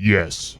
Yes.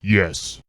Yes.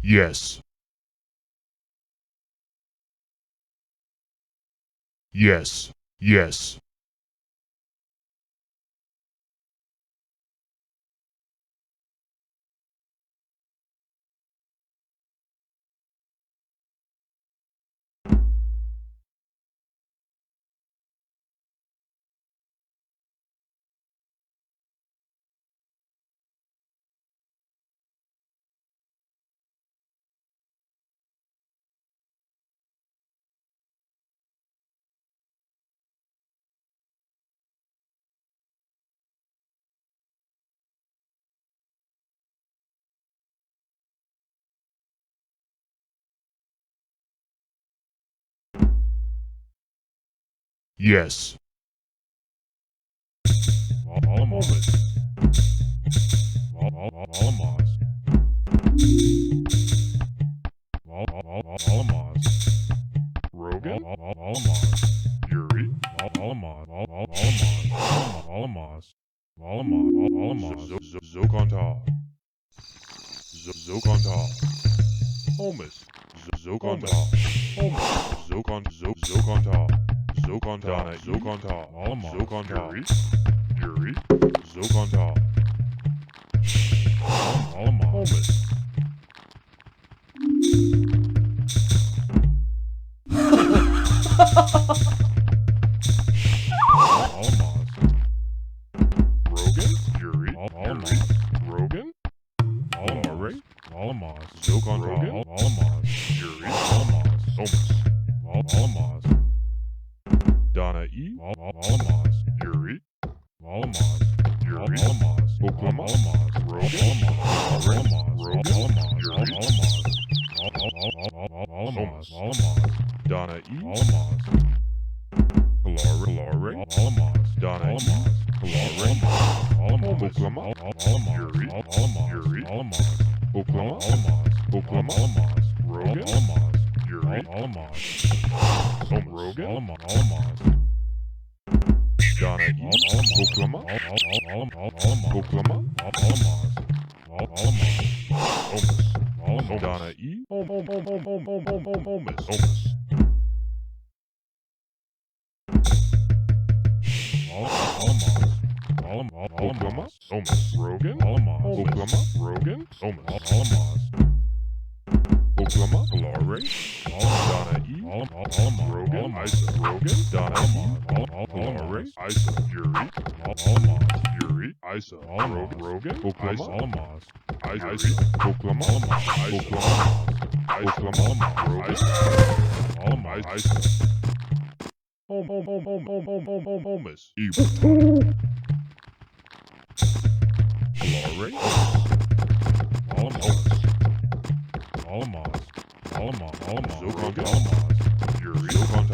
Yes. Yes. Yes. Yes. Almost. Almost. Almost. Rogan. Almost. Yuri. Almost. Almost. Almost. Zokonta. Zokonta. Holmes. Zokonta. Holmes. Zokonta. Zokonta. Zokonta. Almost. Zokonta. Yuri. Zokonta. Almost. Holmes. Rogan, Yuri, Rogan, Almari, Alamos, Zokan, Rogan, Alamos, Yuri, Alamos, Somas, Alamos, Donna E, Alamos, Yuri, Alamos, Yuri, Alamos, Oklahoma, Alamos, Rogan, Alamos, Rogan, Yuri, Alamos, Alamos, Donna E, Alamos, Kalari, Alamos, Donna E, Kalari, Alamos, Oklahoma, Yuri, Yuri, Oklahoma, Oklahoma, Rogan, Yuri, Rogan, Donna E, Oklahoma, Oklahoma, Donna E, Oklahoma, Rogan, Oklahoma, Rogan, Oklahoma, Kalari, Donna E, Rogan, Isa, Rogan, Donna E, Kalari, Isa, Yuri, Yuri, Isa, Rogan, Oklahoma, Isa, Oklahoma, Oklahoma, Rogan, Isa, Homus, Evil, Kalari, Alamos, Zokan, Yuri, Zokan,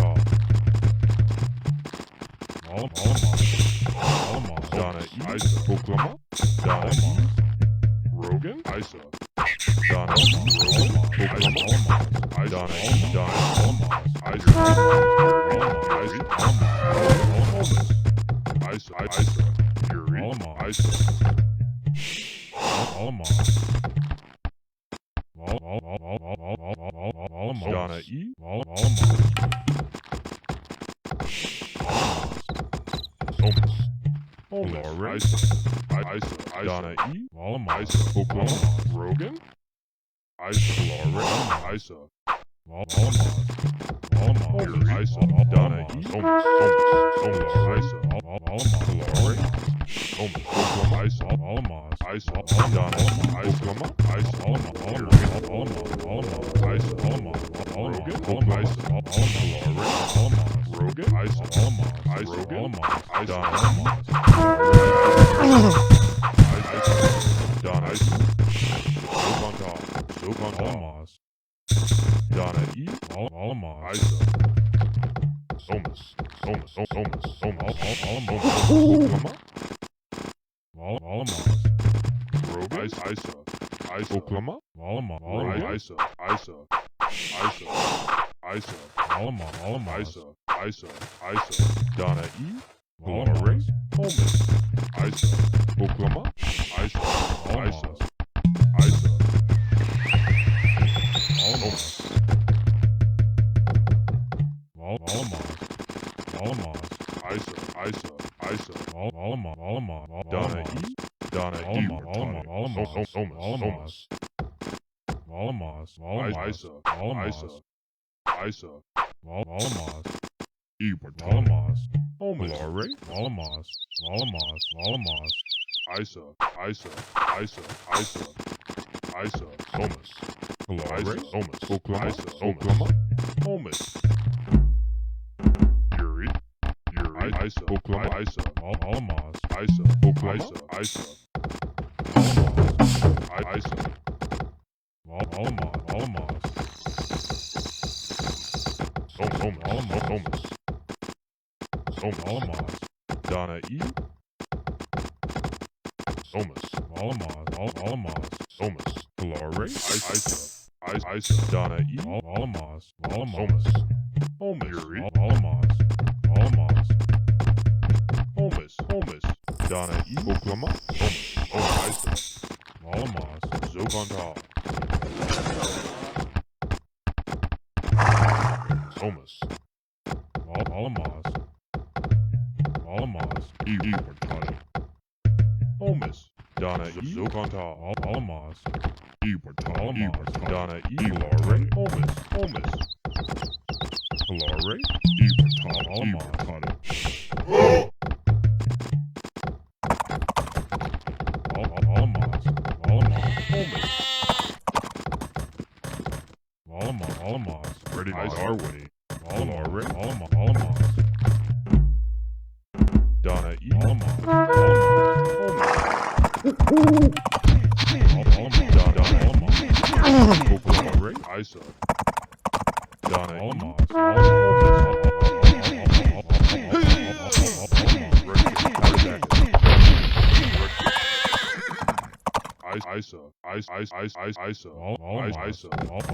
Donna E, Isa, Oklahoma, Donna E, Rogan, Isa, Donna E, Rogan, Oklahoma, Donna E, Donna Isa, Isa, Yuri, Isa, Donna E, Kalari, Isa, Donna E, Isa, Oklahoma, Rogan, Isa, Kalari, Isa, Yuri, Isa, Donna E, Kalari, Isa, Kalari, Oklahoma, Isa, Isa, Donna E, Oklahoma, Isa, Yuri, Isa, Rogan, Oklahoma, Isa, Kalari, Rogan, Isa, Rogan, Donna E, Donna Isa, Zokan, Donna E, Isa, Somas, Oklahoma, Rogan, Isa, Oklahoma, Isa, Donna E, Kalari, Isa, Oklahoma, Isa, Donna E, Isa, Ibertalamas, Kalari, Isa, Somas, Kalari, Oklahoma, Yuri, Isa, Oklahoma, Isa, Oklahoma, Isa, Somas, Donna E, Somas, Somas, Kalari, Isa, Donna E, Somas, Yuri, Somas, Donna E, Oklahoma, Isa, Zokan, Somas, Ibertalamas, Donna E, Zokan, Ibertalamaz, Donna Elare, Homus, Elare, Ibertalamaz, Alamaz, Homus, ready to Darwin, Alare, Alamaz, Donna Elamaz, Isa, Donna Isa, Donna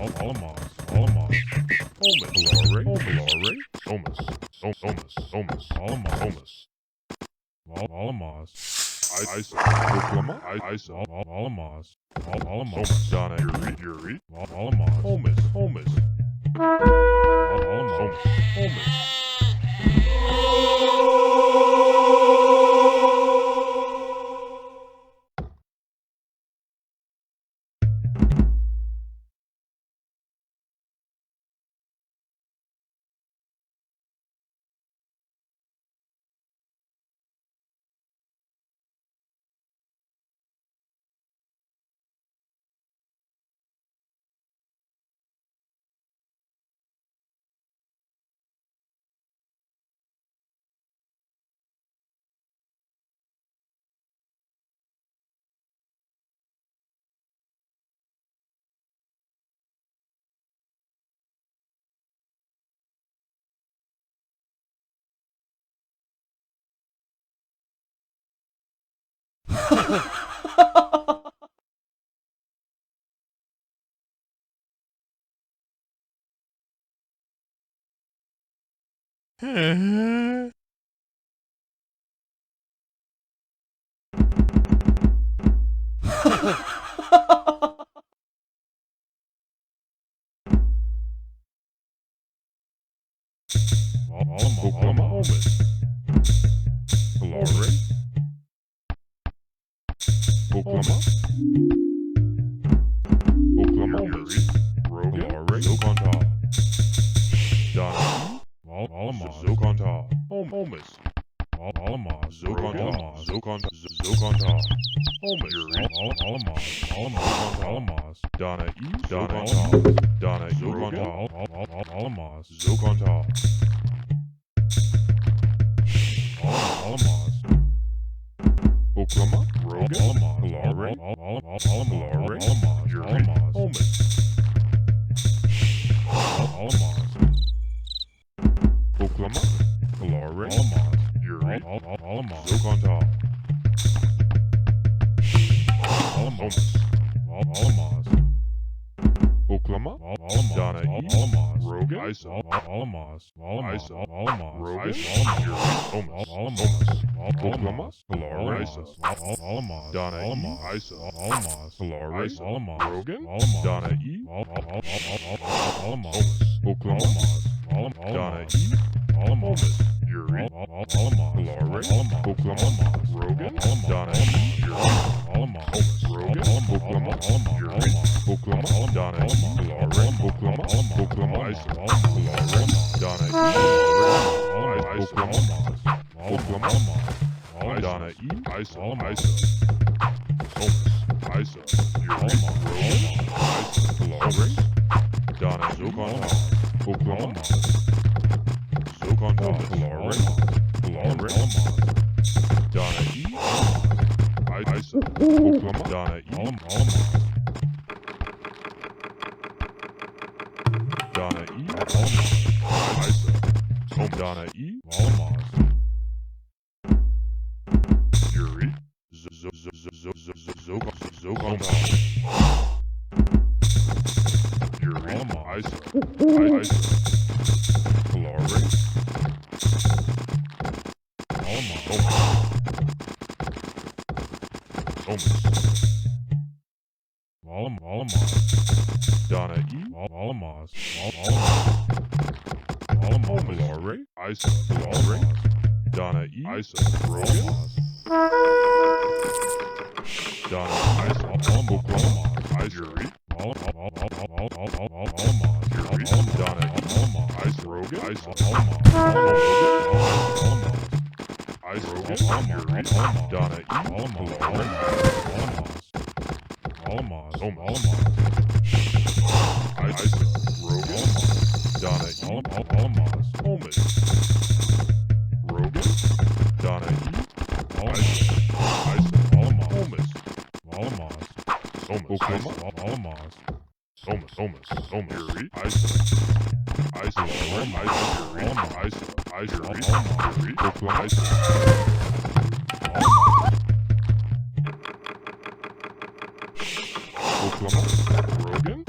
Yuri, Homus, Oklahoma, Yuri, Rogan, Zokonta, Donna, Zokonta, Homus, Zokonta, Homus, Yuri, Donna Zokonta, Zokonta, Oklahoma, Rogan, Hilare, Yuri, Homus, Oklahoma, Hilare, Yuri, Zokonta, Homus, Oklahoma, Donna Rogan, Isa, Rogan, Yuri, Homus, Oklahoma, Hilare, Donna Isa, Hilare, Rogan, Donna Homus, Oklahoma, Donna Homus, Yuri, Hilare, Oklahoma, Rogan, Donna Homus, Rogan, Oklahoma, Yuri, Oklahoma, Donna Hilare, Oklahoma, Isa, Hilare, Donna Oklahoma, Donna Isa, Homus, Isa, Yuri, Rogan, Isa, Hilare, Donna Zokonta, Oklahoma, Zokonta, Hilare, Donna Isa, Oklahoma, Donna Donna Isa, Donna Yuri, Zokonta, Yuri, Isa, Hilare, Homus, Donna Hilare, Isa, Hilare, Donna Isa, Rogan, Donna Isa, Oklahoma, Yuri, Donna, Ice Rogan, Ice Rogan, Yuri, Donna, Ice Rogan, Donna, Holmes, Rogan, Donna, Ice, Holmes, Oklahoma, Somas, Yuri, Ice, Yuri, Oklahoma, Oklahoma, Rogan,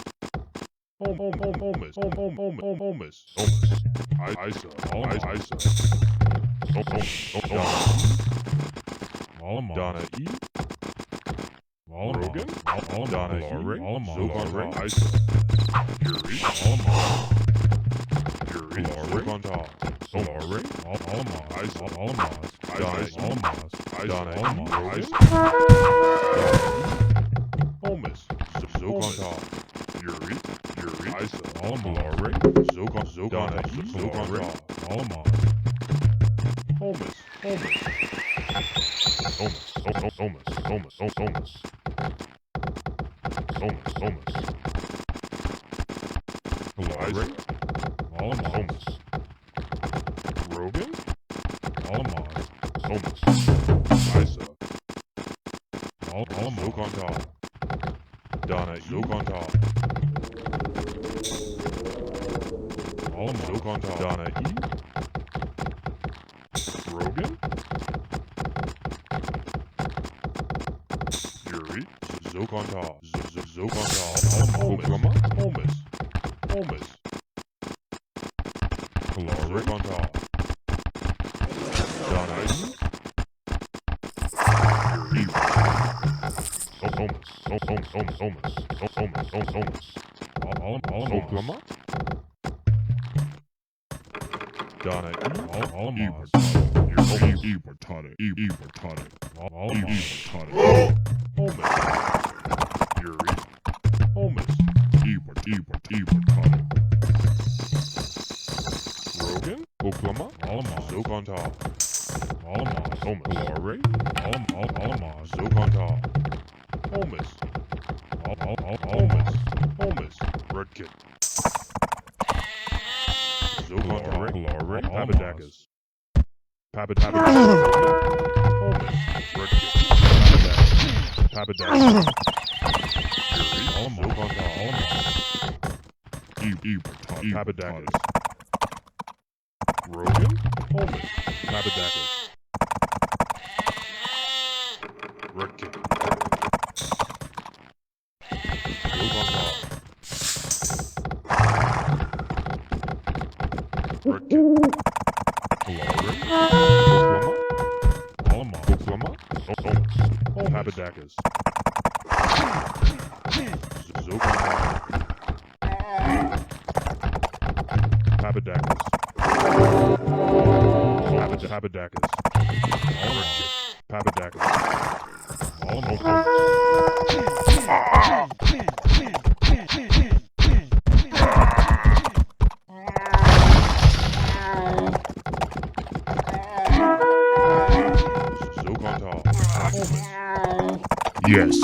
Holmes, Donna E. Rogan, Donna E. Zogonra, Isa, Yuri, Zogonta, Solare, Isa, Donna E. Holmes, Zogonta, Yuri, Isa, Solare, Donna E. Zogonra, Holmes, Rogan, Isa, Zogonta, Donna Zogonta, Donna E. Rogan, Yuri, Zogonta, Oklahoma, Holmes, Zogonta, Donna E. Yuri, Oklahoma, Donna E. Rogan, Oklahoma, Zogonta, Zogonta, Holmes, Redkin, Zogonta, Papadakis, Holmes, Redkin, Papadakis, Zogonta, Papadakis, Rogan, Holmes, Papadakis, Redkin, Zogonta, Redkin, Oklahoma, Papadakis, Zogonta, Papadakis, Papadakis, Papadakis, Yes.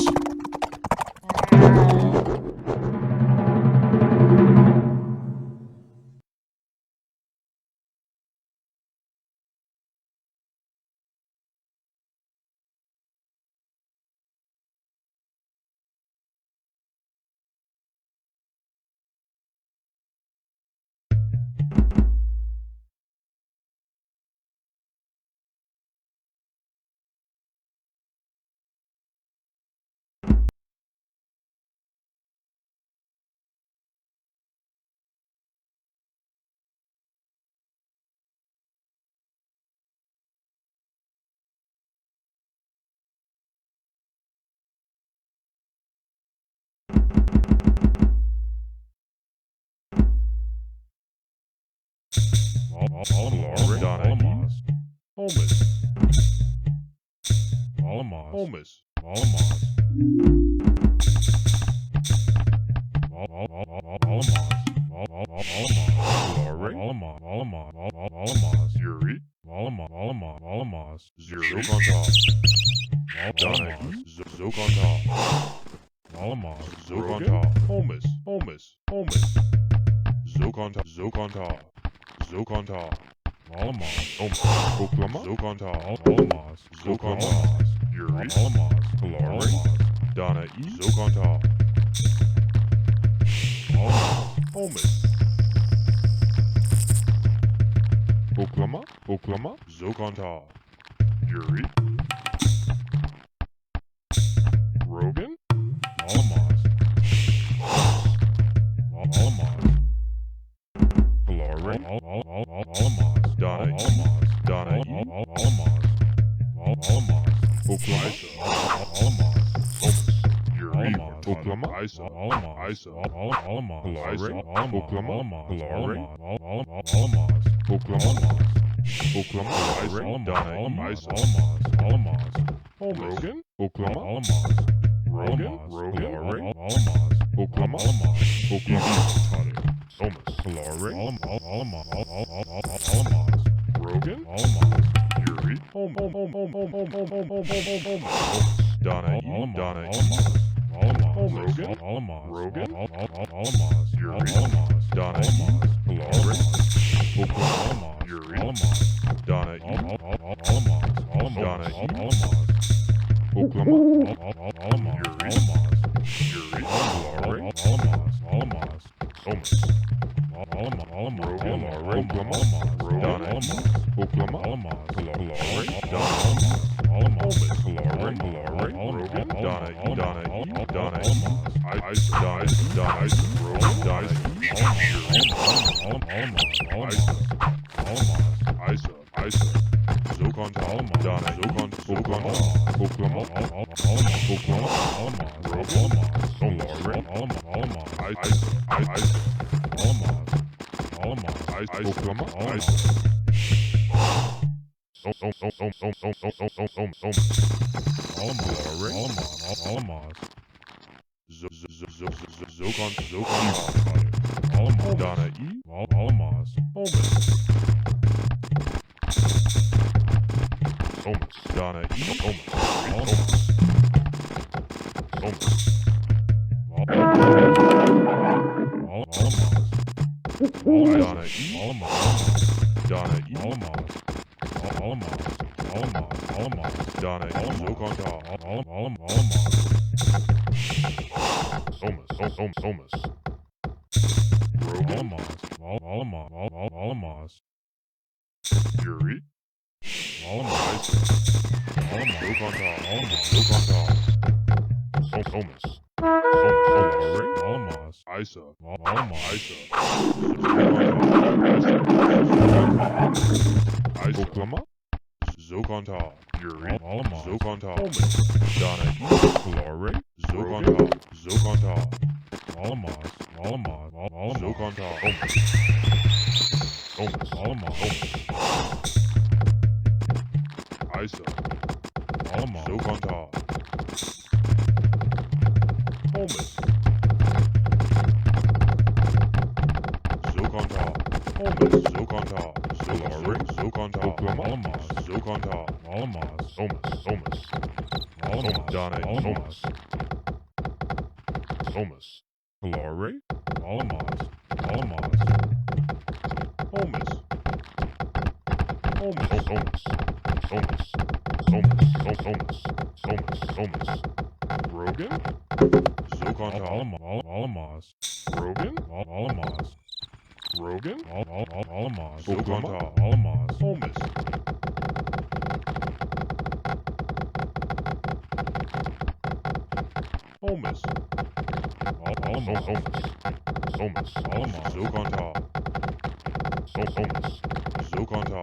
Holmes. Yuri, Zokonta, Donna, Zokonta, Zokonta, Holmes, Zokonta, Zokonta, Oklama, Zokonta, Zokonta, Yuri, Kalari, Donna E, Zokonta, Holmes, Oklama, Zokonta, Yuri, Rogan, Kalari, Donna E, Oklama, Yuri, Oklama, Isa, Kalari, Oklama, Kalari, Oklama, Kalari, Donna E, Isa, Rogan, Oklama, Rogan, Kalari, Oklama, Thomas, Kalari, Rogan, Yuri, Donna E, Rogan, Yuri, Donna E, Kalari, Oklama, Yuri, Donna E, Oklama, Yuri, Kalari, Thomas, Rogan, Oklama, Donna E, Oklama, Kalari, Kalari, Rogan, Donna E, Isa, Zokonta, Donna, Oklama, Rogan, Kalari, Oklama, Donna E, Holmes, Donna E, Thomas, Rogan, Yuri, Zokonta, Thomas, Isa, Oklama, Zokonta, Yuri, Zokonta, Donna E, Kalari, Zokonta, Zokonta, Thomas, Isa, Zokonta, Holmes, Zokonta, Zokonta, Kalari, Zokonta, Oklama, Zokonta, Thomas, Donna E, Thomas, Kalari, Holmes, Rogan, Zokonta, Rogan, Zokonta, Holmes, Zokonta, Zokonta,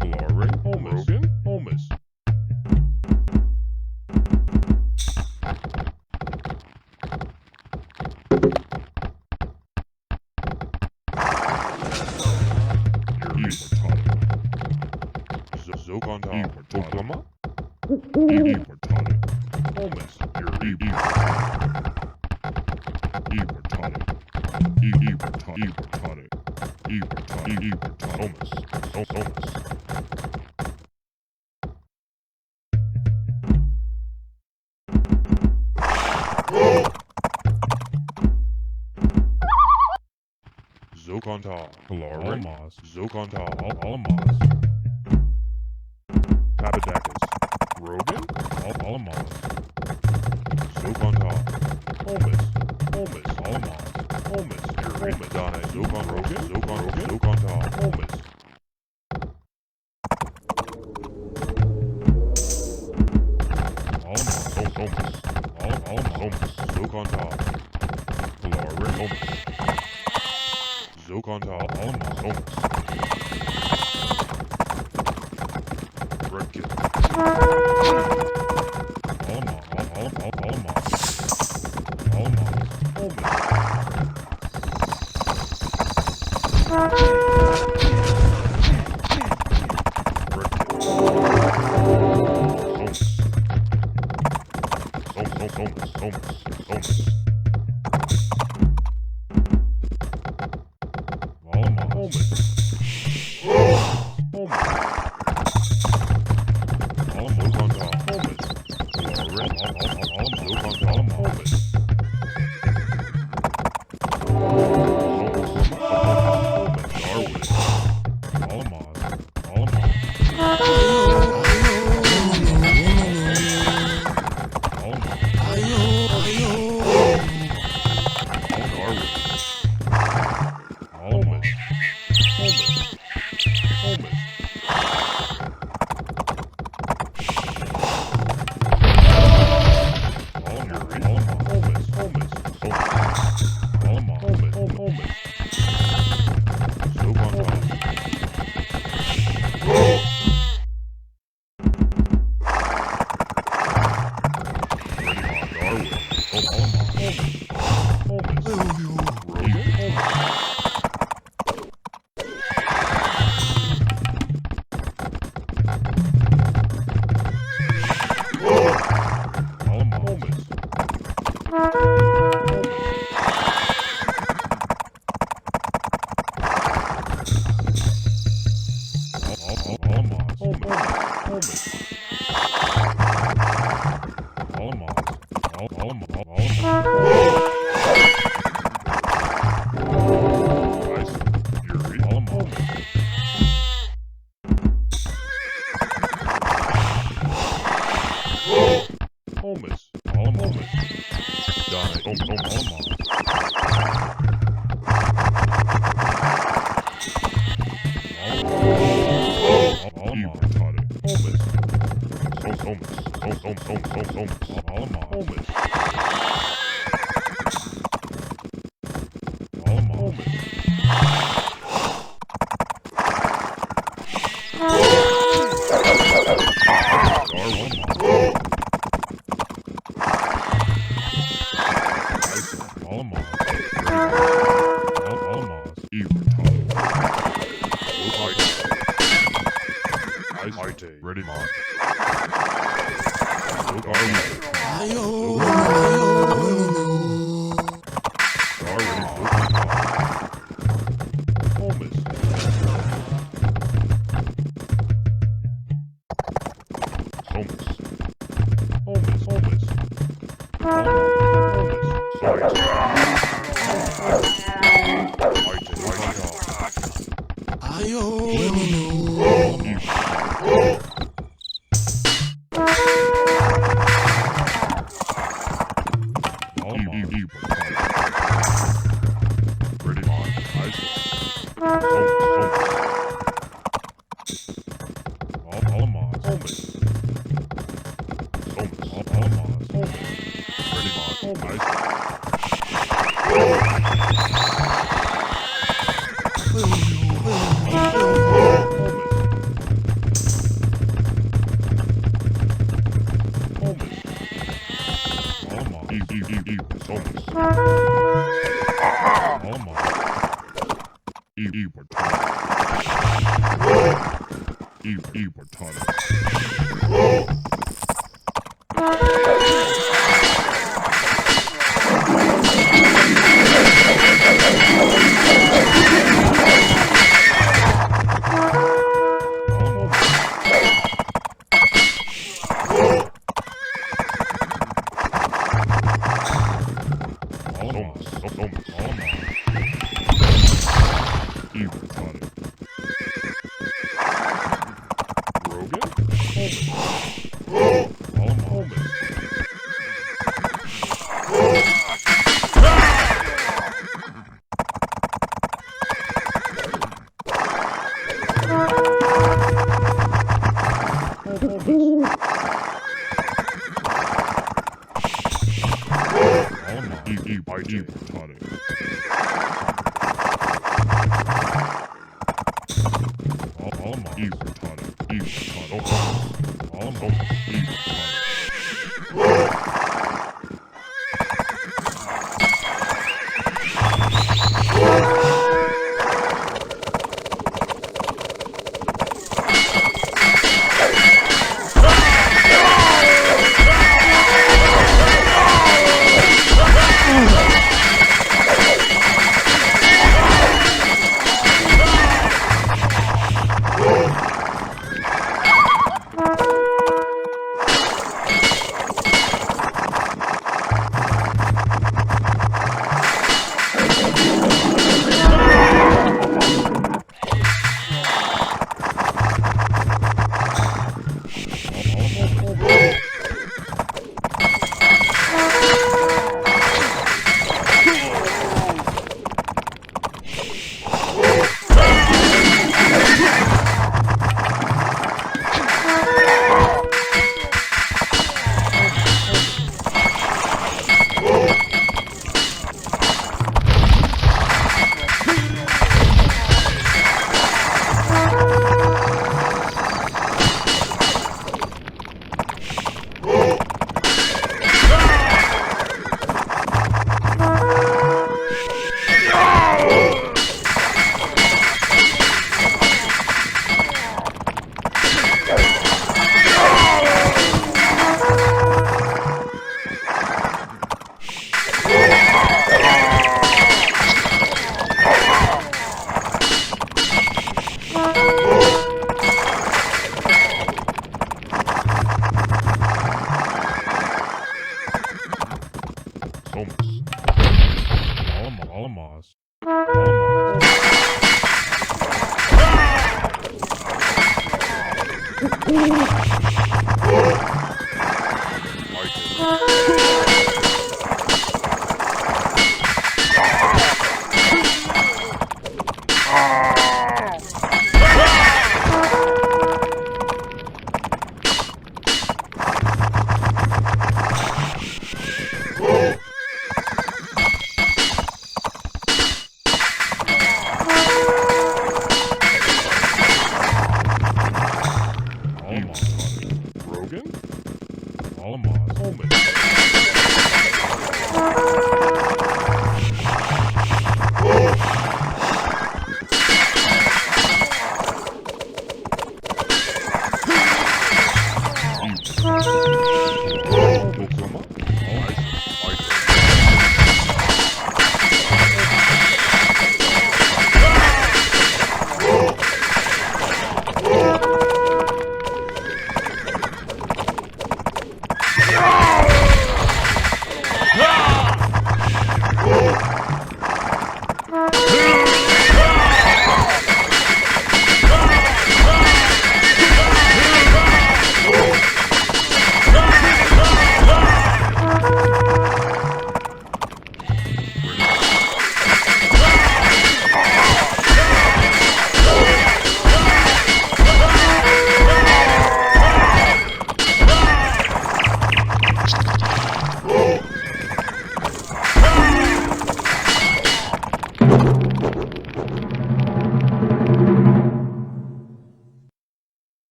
Kalari, Rogan, Holmes, Yuri, Zokonta, Alamos, Zokonta, Alamos, Papadakis, Rogan, Alamos, Zokonta, Almas, Alamos, Almas, Madonna, Zokon Rogan, Zokonta, Almas. Almas, Zokonta, Almas, Zokonta, Almas, Redkit, Ready, Mark.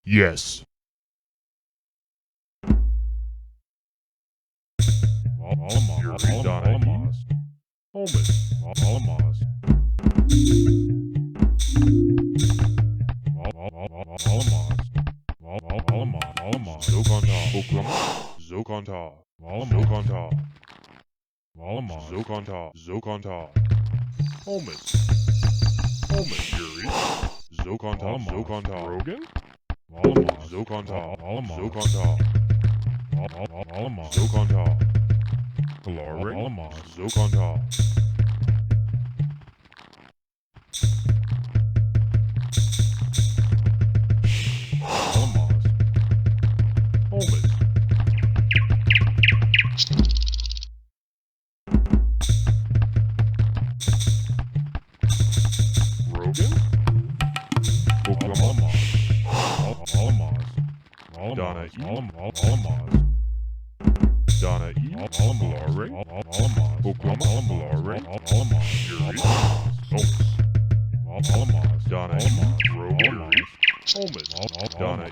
Yes. Yuri, Donna, Holmes. Zokonta, Oklahoma. Zokonta, Zokonta. Zokonta, Zokonta. Holmes. Yuri. Zokonta, Zokonta. Rogan. Zokonta, Zokonta. Zokonta. Kalare. Zokonta. Holmes. Rogan. Oklahoma. Donna E. Donna E. Kalare. Oklahoma. Kalare. Yuri. Holmes. Donna E. Rogan. Holmes. Donna E.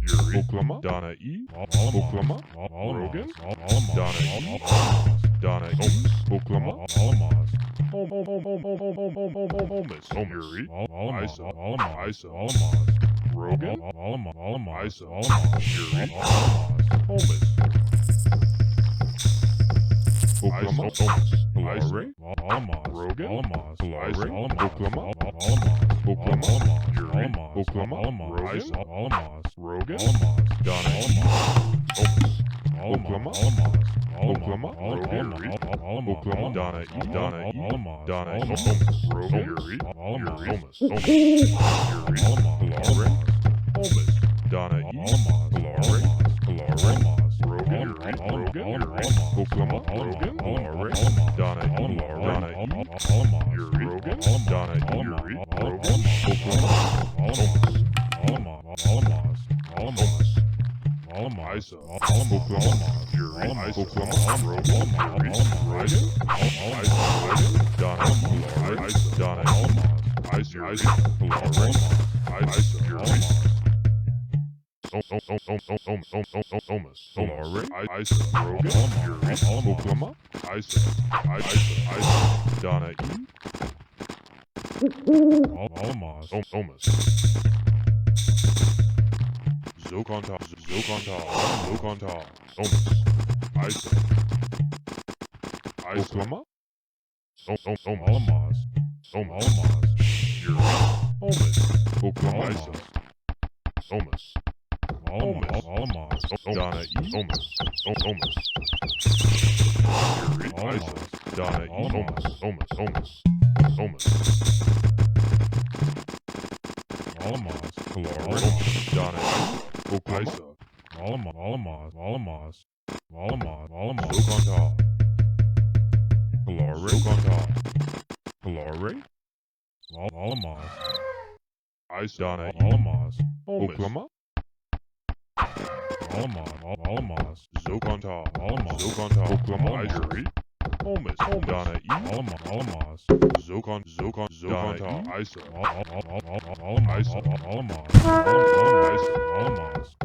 Yuri. Oklahoma. Donna E. Oklahoma. Rogan. Donna E. Donna E. Oklahoma. Holmes. Yuri. Isa. Isa. Rogan. Isa. Yuri. Holmes. Oklahoma. Kalare. Rogan. Kalare. Oklahoma. Oklahoma. Yuri. Oklahoma. Rogan. Rogan. Donna E. Oklahoma. Oklahoma. Rogan. Yuri. Oklahoma. Donna E. Donna E. Donna E. Rogan. Yuri. Yuri. Yuri. Kalare. Holmes. Donna E. Kalare. Kalare. Rogan. Yuri. Rogan. Yuri. Oklahoma. Rogan. Kalare. Donna E. Donna E. Yuri. Rogan. Donna E. Yuri. Rogan. Oklahoma. Isa. Oklahoma. Yuri. Oklahoma. Rogan. Yuri. Rogan. Isa. Donna E. Isa. Donna E. Isa. Kalare. Isa. Yuri. Kalare. Isa. Rogan. Yuri. Oklahoma. Isa. Donna E. Zokonta. Zokonta. Isa. Oklahoma. Yuri. Holmes. Oklahoma. Isa. Donna E. Yuri. Isa. Donna E. Kalare. Donna E. Oklahoma. Zokonta. Kalare. Zokonta. Kalare. Isa. Donna E. Oklahoma. Zokonta. Oklahoma. Yuri. Holmes. Donna E. Zokonta. Isa. Isa.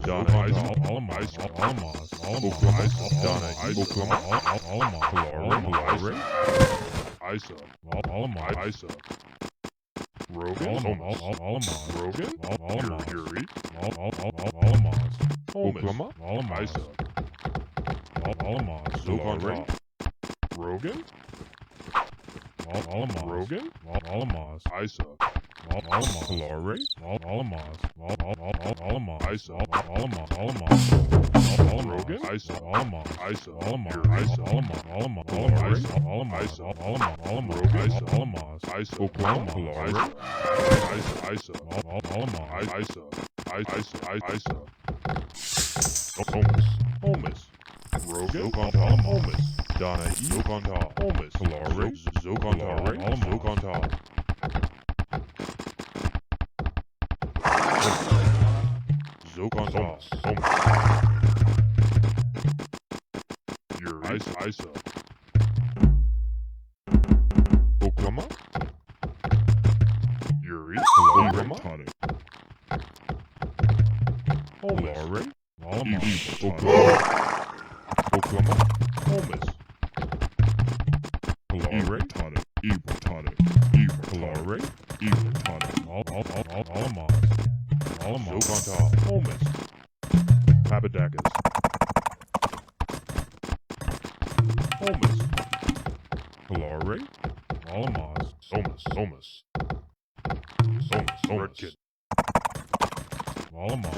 Donna E. Oklahoma. Donna E. Oklahoma. Kalare. Isa. Isa. Rogan. Rogan. Yuri. Oklahoma. Isa. Zokonta. Rogan. Rogan. Isa. Kalare. Isa. Rogan. Isa. Isa. Yuri. Isa. Kalare. Isa. Rogan. Isa. Oklahoma. Kalare. Isa. Isa. Holmes. Rogan. Zokonta. Holmes. Donna E. Zokonta. Holmes. Kalare. Zokonta. Zokonta. Zokonta. Yuri. Isa. Oklahoma. Yuri. Oklahoma. Oklahoma, Holmes, Calare, Tata, Tata, Calare, Tata, Zokonta, Holmes, Papadakis, Holmes, Calare, Somas, Redkit,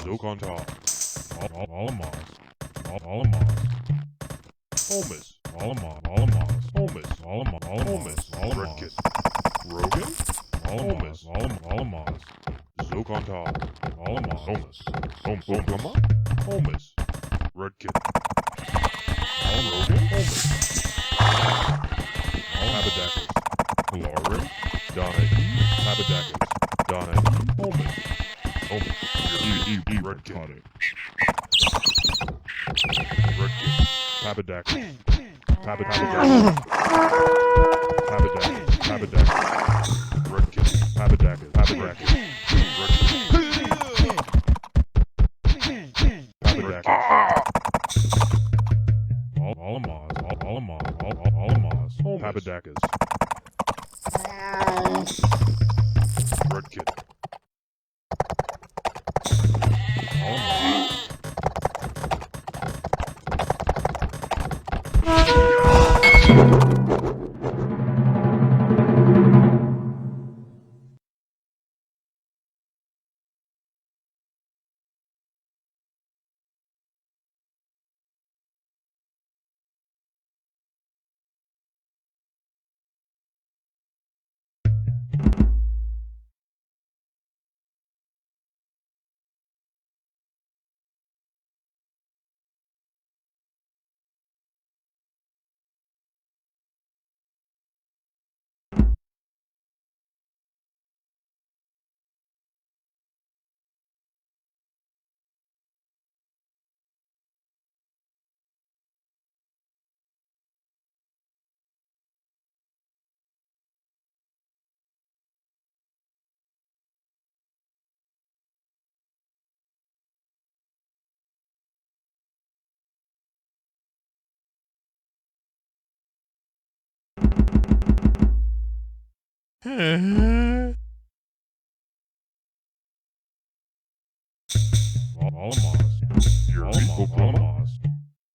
Zokonta, Holmes, Redkit, Rogan, Holmes, Zokonta, Somas, Oklahoma, Holmes, Redkit, Rogan, Holmes, Papadakis, Calare, Donna E, Papadakis, Donna E, Holmes, Redkit, Redkit, Papadakis, Redkit, Papadakis, Papadakis, Redkit, Oklahoma,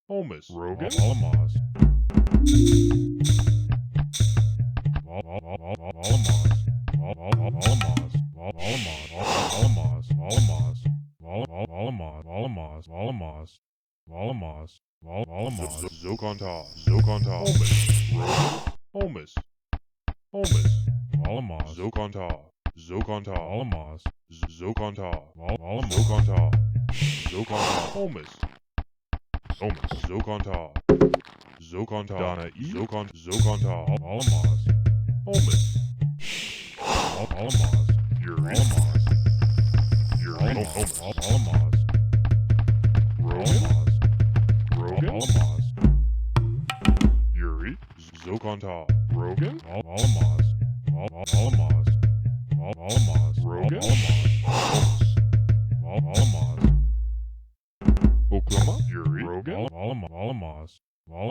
Holmes, Rogan, Zokonta, Holmes, Rogan, Holmes, Zokonta, Zokonta, Holmes, Zokonta, Donna E, Zokonta, Holmes, Yuri, Rogan, Yuri, Zokonta, Rogan, Rogan, Oklahoma, Yuri, Rogan, Rogan,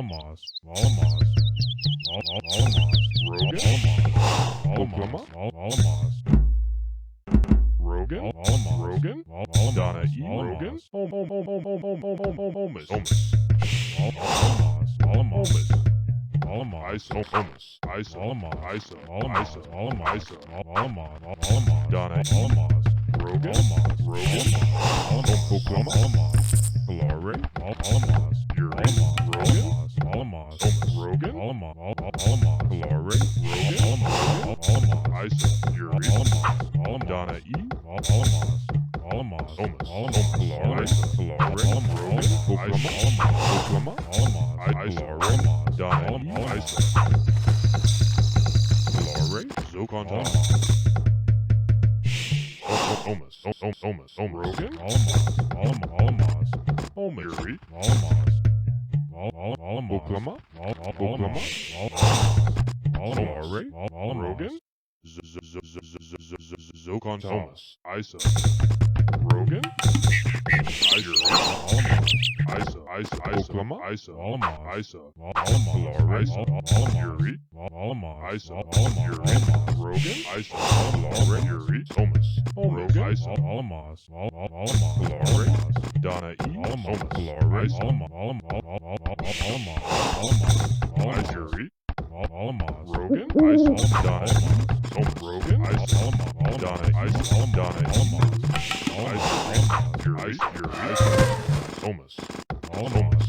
Oklahoma, Rogan, Donna E, Rogan, Holmes, Isa, Donna E, Rogan, Oklahoma, Calare, Yuri, Rogan, Rogan, Calare, Rogan, Isa, Yuri, Donna E, Calare, Rogan, Oklahoma, Isa, Donna E, Isa, Calare, Zokonta, Rogan, Yuri, Oklahoma, Calare, Rogan, Zokonta, Isa, Rogan. Rogan, Oklahoma, Isa, Yuri, Isa, Yuri, Rogan, Isa, Yuri, Thomas, Rogan, Isa, Donna E, Thomas, Yuri, Rogan, Isa, Donna E, Thomas, Rogan, Isa, Donna E, Donna E, Yuri, Thomas, Thomas,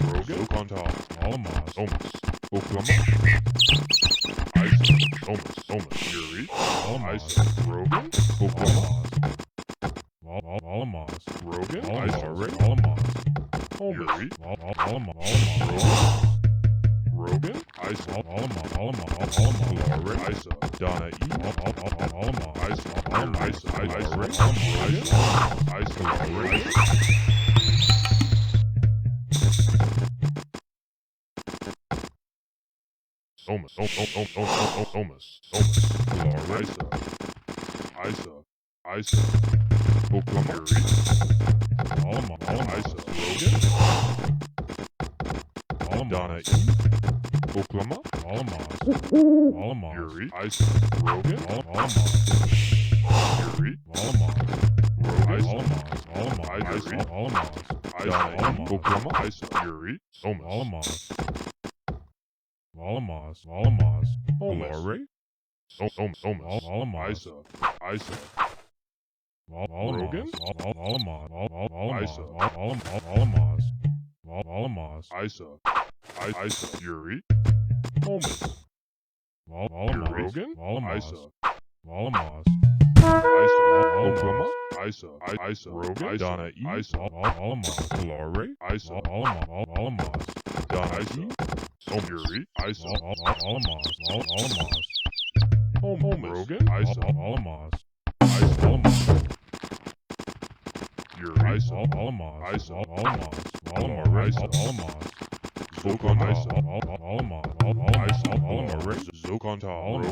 Rogan, Contal, Thomas, Oklahoma, Isa, Thomas, Yuri, Isa, Rogan, Oklahoma, Rogan, Isa, Yuri, Rogan, Isa, Isa, Donna E, Isa, Thomas, Isa, Oklahoma, Isa, Rogan, Donna E, Oklahoma, Yuri, Isa, Rogan, Yuri, Donna E, Oklahoma, Isa, Yuri, Thomas, Olare, Thomas, Isa, Rogan, Isa, Yuri, Thomas, Rogan, Isa, Oklahoma, Isa, Rogan, Donna E, Isa, Olare, Isa, Donna E, Yuri, Isa, Rogan, Isa, Yuri, Isa, Zokon, Isa, Zokonta, Rogan,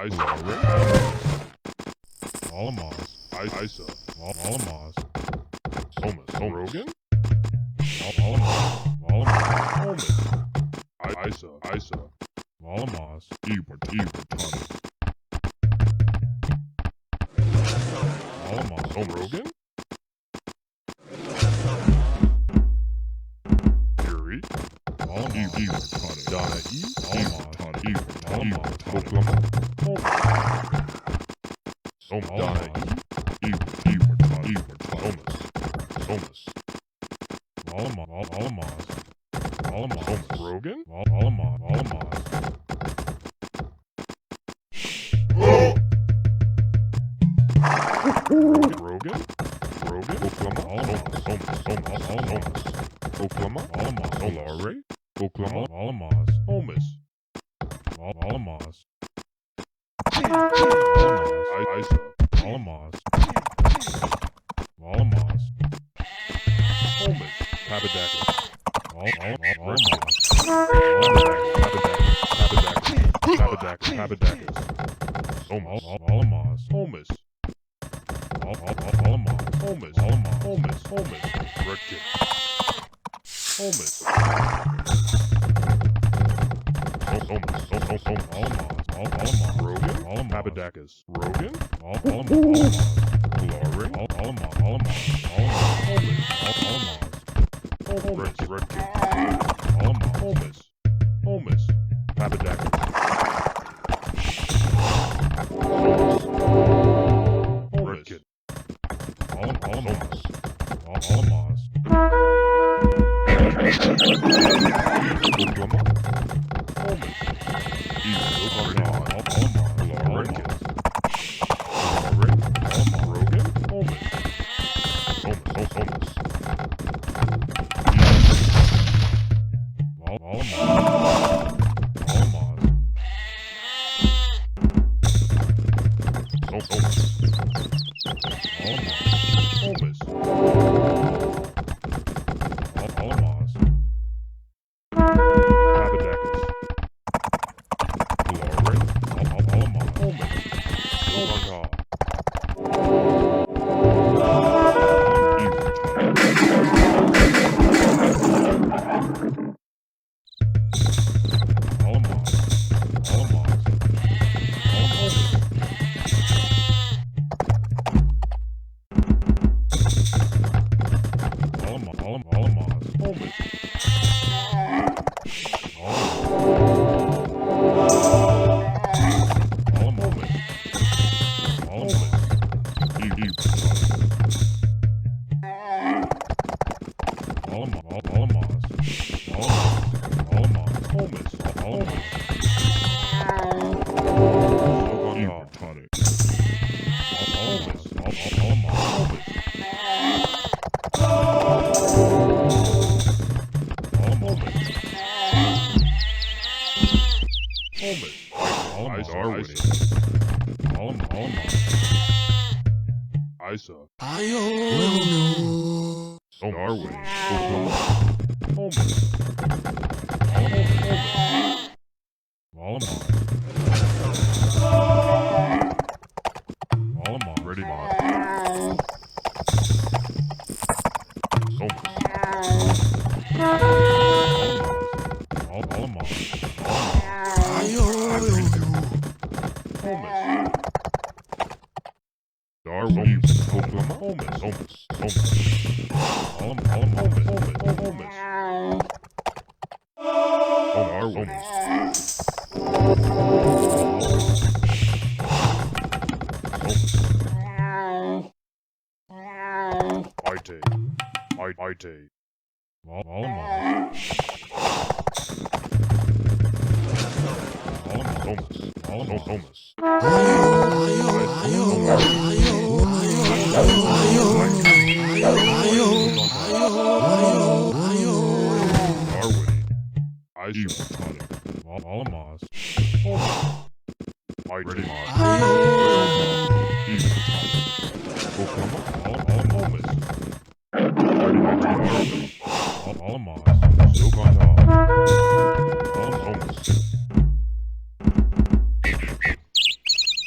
Isa, Oklahoma, Rogan, Isa, Isa, Thomas, Rogan, Isa, Rogan, Yuri, Donna E, Oklahoma, Donna E, Thomas, Rogan, Rogan, Oklahoma, Oklahoma, Olare, Oklahoma, Thomas, Isa, Thomas, Tabadaka, Tabadakas, Thomas, Redkin, Thomas, Rogan, Tabadakas, Rogan, Glory, Redkin, Thomas, Tabadakas, Redkin, Isa. Darwin. Holmes. Ready, mod.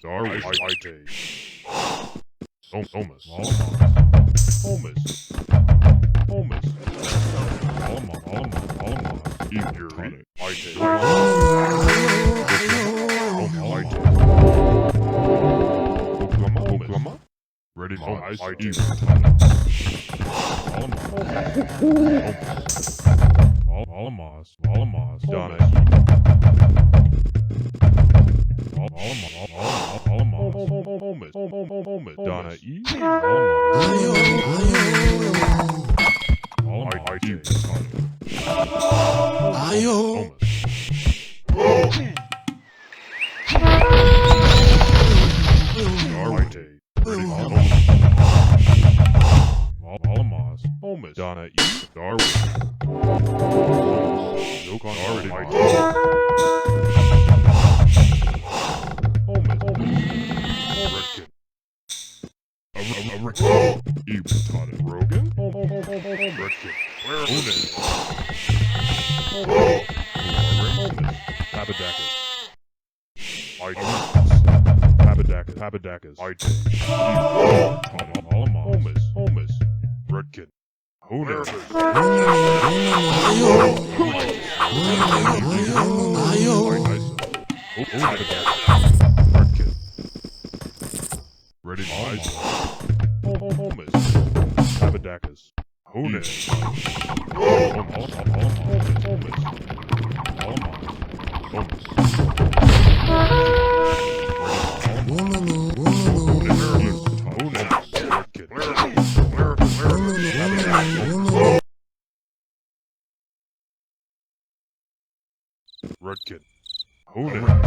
Darwin. Ready, Donna E. Donna E. Darwin. Rogan. Habadakas. Holmes. Redkin. Honer. Ready, Holmes. Habadakas. Honer. Redkin. Honer.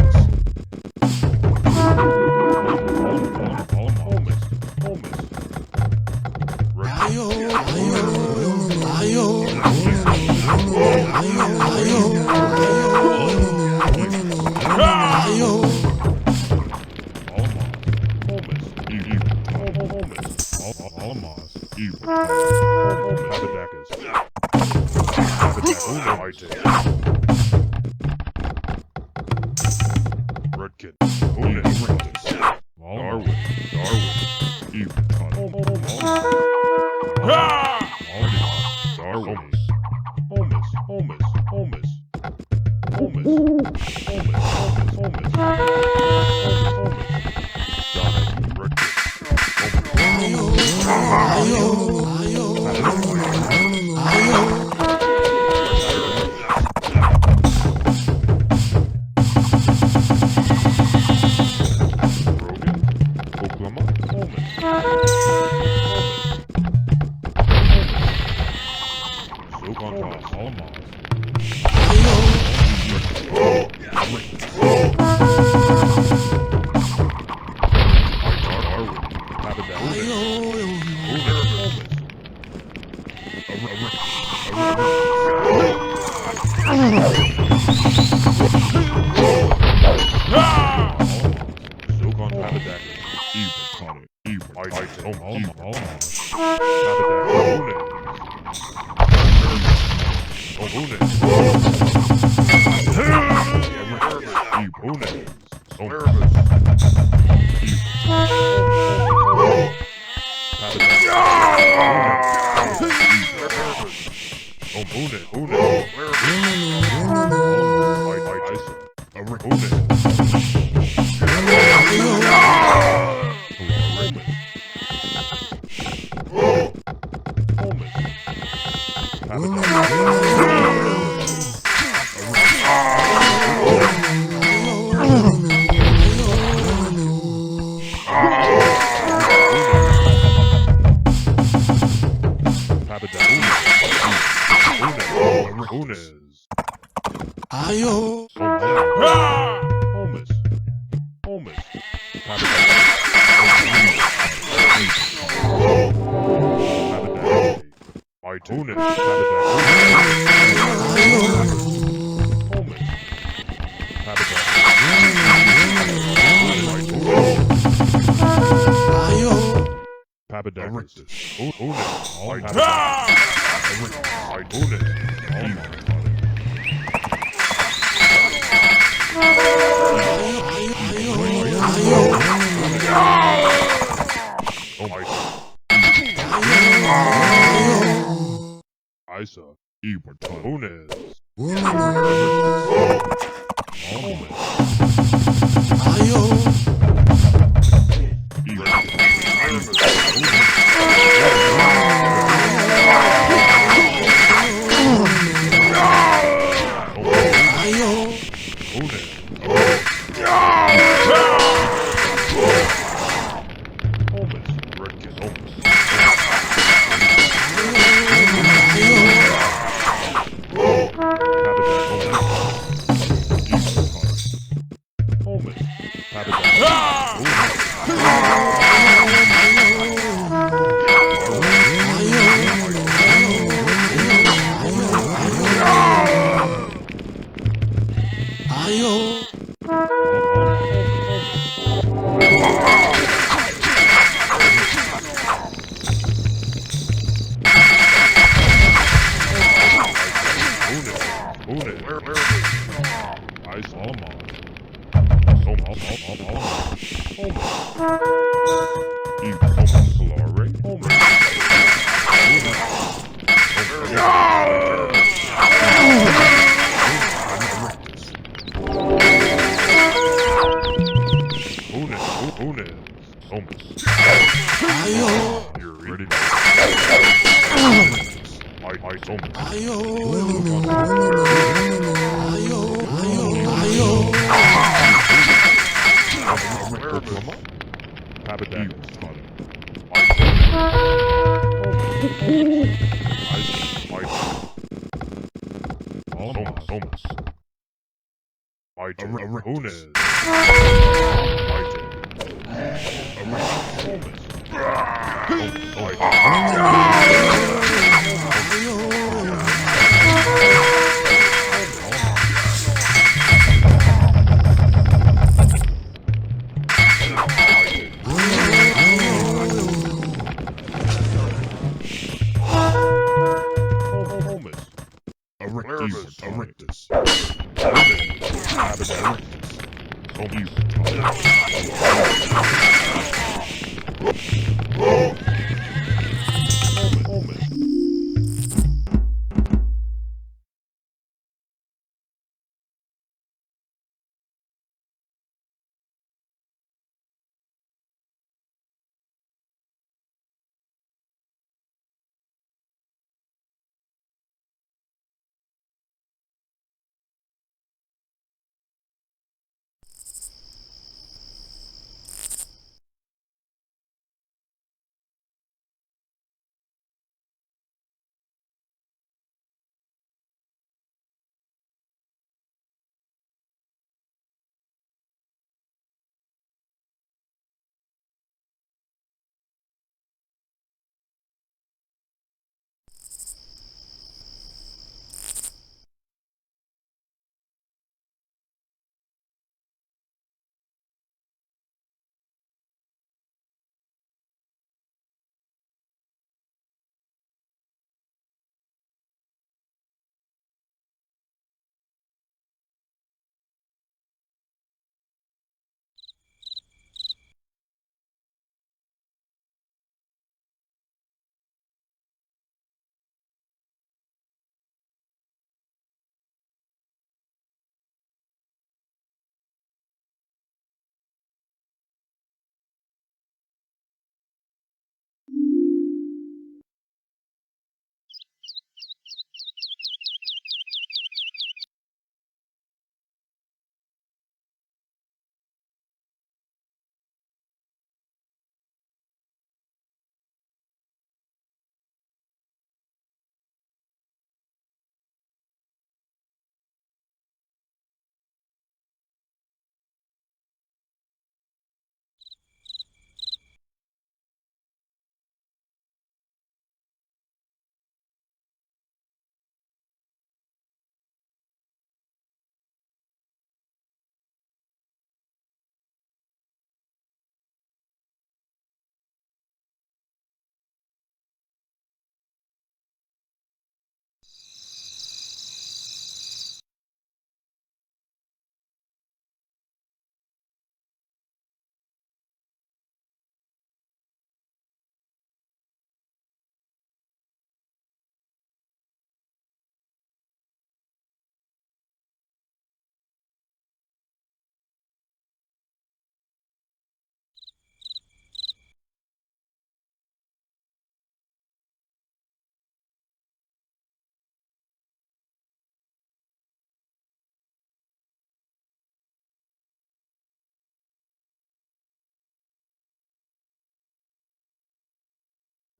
Even caught it.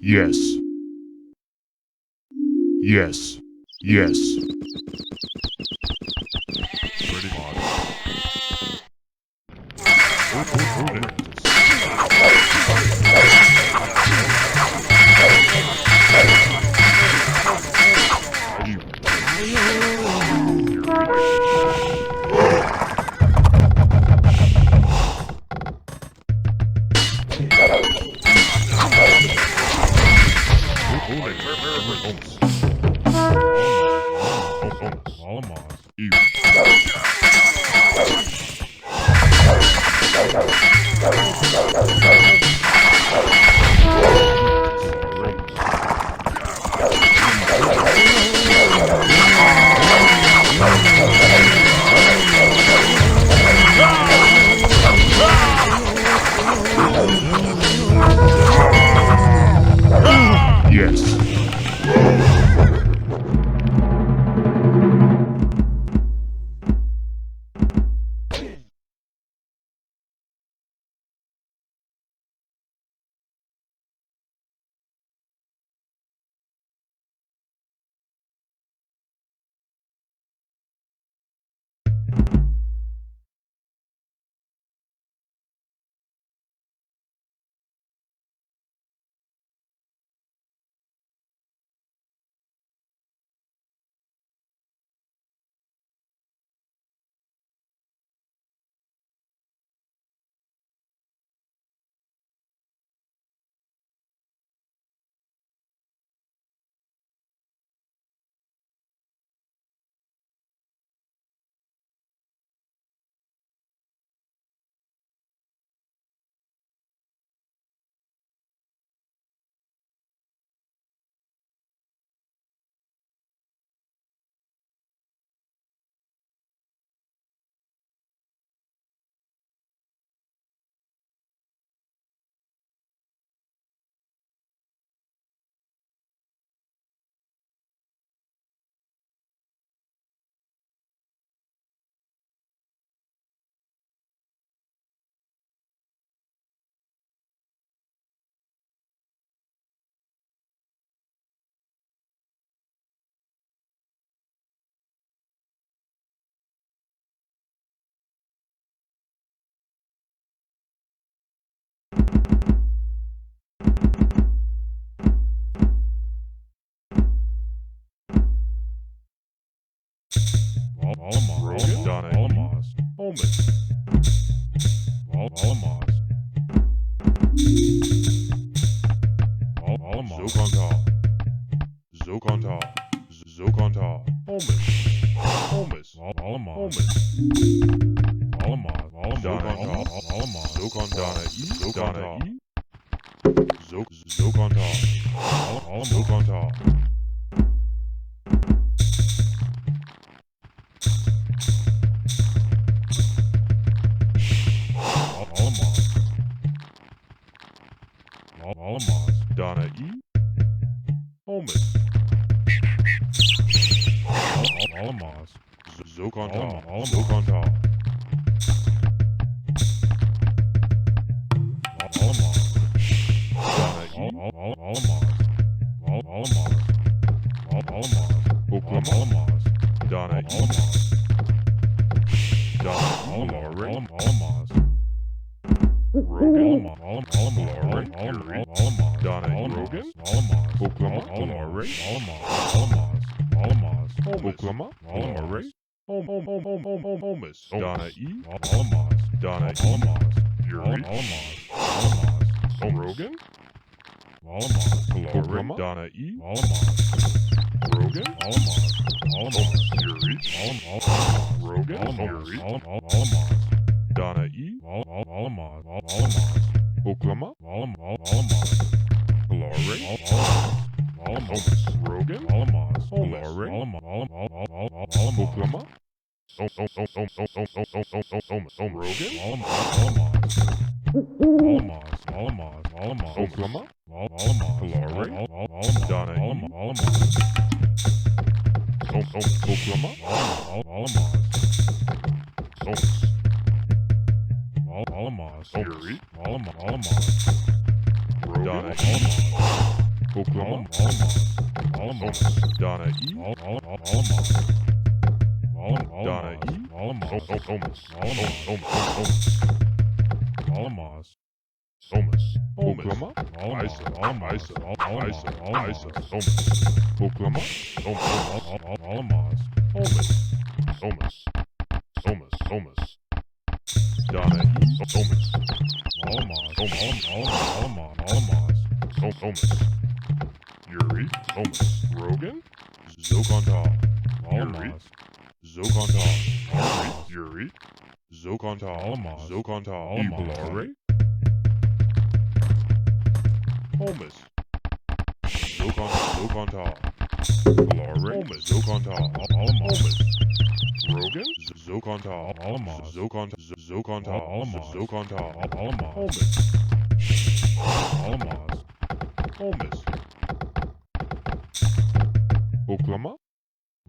Yes. Yes. Yes. Pretty much. Yes. Rogan, Donna, Alamos, Holmes, Alamos, Alamos, Zokontal, Zokontal, Holmes, Holmes, Alamos, Alamos, Donna, Alamos, Zokontal, Donna, Zokontal, Zokontal. Alamos, Donna E. Holmes, Alamos, Zokontal, Zokontal, Alamos, Donna E. Alamos, Alamos, Oklahoma, Donna E. Donna Alamos, Rogan, Lauren, Harry, Donna Rogan, Oklahoma, Lauren, Oklahoma, Lauren, Holmes, Donna E, Donna Yuri, Rogan, Oklahoma, Donna E, Rogan, Yuri, Rogan, Yuri, Donna E, Oklahoma, Lauren, Rogan, Lauren, Oklahoma, Rogan, Oklahoma, Lauren, Donna E, Oklahoma, Alamos, Yuri, Donna E, Oklama, Alamas, Donna E, Alamas, Donna E, Alamas, Alamas, Somas, Oklama, Isa, Somas, Oklama, Alamas, Somas, Donna E, Somas, Alamas, Somas, Yuri, Somas, Rogan, Zokontal, Alamas, Zokontal, Yuri, Zokontal, Alamas, Zokontal, Ibalare, Holmes, Zokontal, Balare, Holmes, Zokontal, Alamas, Rogan, Zokontal, Alamas, Zokontal, Alamas, Zokontal, Alamas, Alamas, Holmes, Oklama,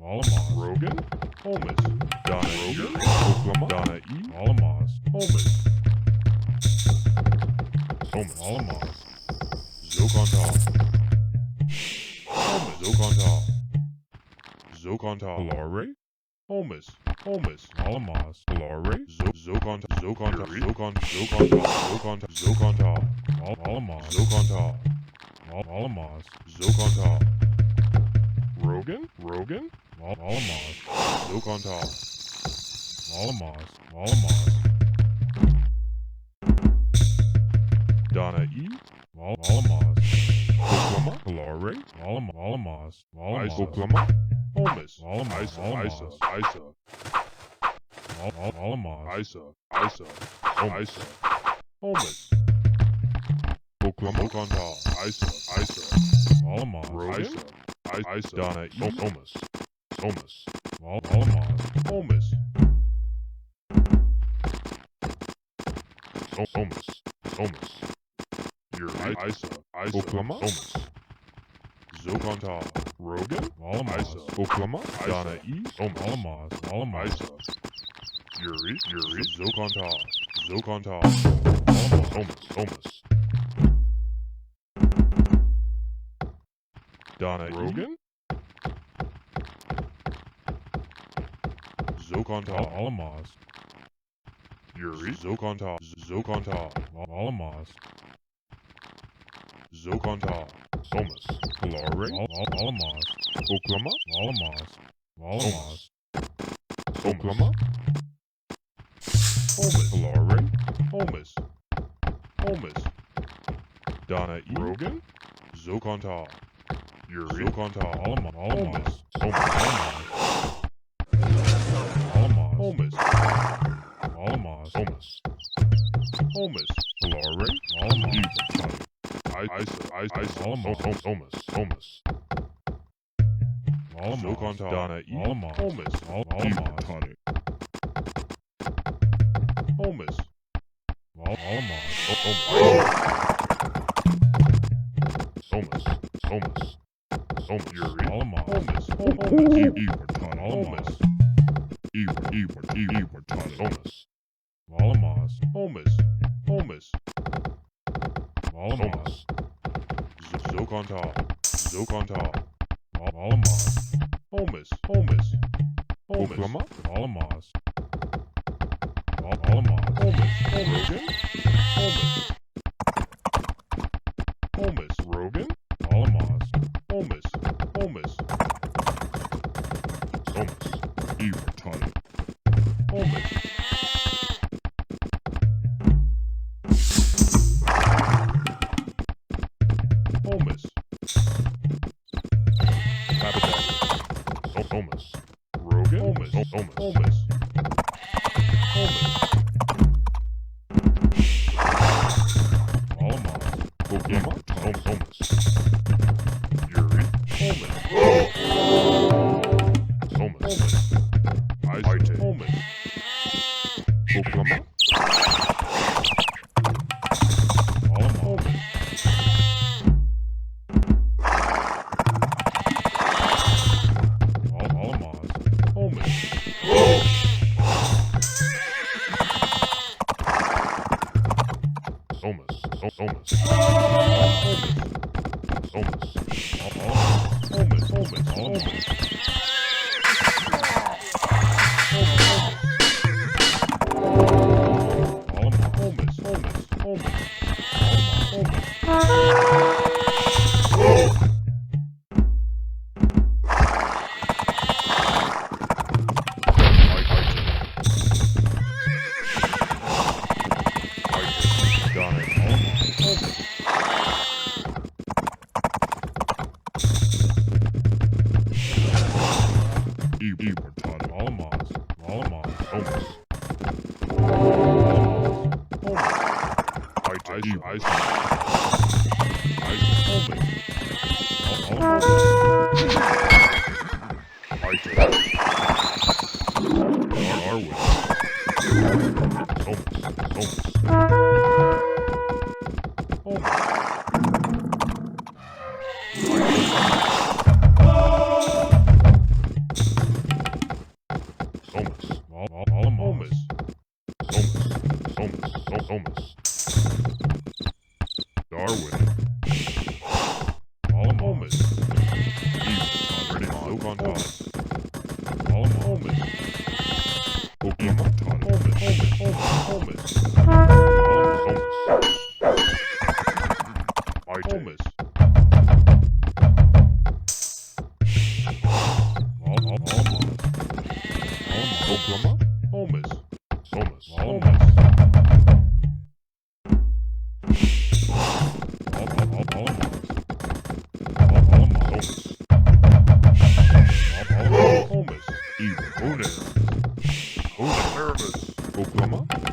Alamas, Rogan, Holmes, Donna Rogan, Oklama, Donna E, Alamas, Holmes, Alamas, Zokontal, Holmes, Zokontal, Balare, Holmes, Alamas, Balare, Zokontal, Alamas, Alamas, Zokontal, Rogan, Alamas, Zokontal, Alamas, Donna E, Alamas, Oklama, Balare, Alamas, Oklama, Holmes, Alamas, Isa, Alamas, Isa, Holmes, Oklama, Zokontal, Isa, Alamas, Rogan, Isa, Donna E, Somas, Alamas, Holmes, Somas, Yuri, Isa, Oklama, Somas, Zokontal, Rogan, Alamas, Oklama, Donna E, Alamas, Isa, Yuri, Zokontal, Somas, Donna Rogan, Zokontal, Alamas, Yuri, Zokontal, Alamas, Zokontal, Somas, Balare, Alamas, Oklama, Alamas, Oklama, Holmes, Balare, Holmes, Donna E, Rogan, Zokontal, Yuri, Zokontal, Alamas, Holmes, Holmes, Balare, Alamas, Somas, Zokontal, Donna E, Holmes, Holmes, Yuri, Holmes, Alamas, Holmes, Zokontal, Alamas, Holmes, Oklama, Alamas, Rogan, Holmes, Rogan, Alamas, Holmes, Ivertani, Holmes, Thomas, Rogan, Thomas, Alamas, Oklama, Thomas, Yuri, Thomas, Isaac, Thomas, Oklama, Alamas, Somas, Homus. Oklahoma. Homus. Homus. Homus. Homus. Even. Homus. Homus. Oklahoma. Homus.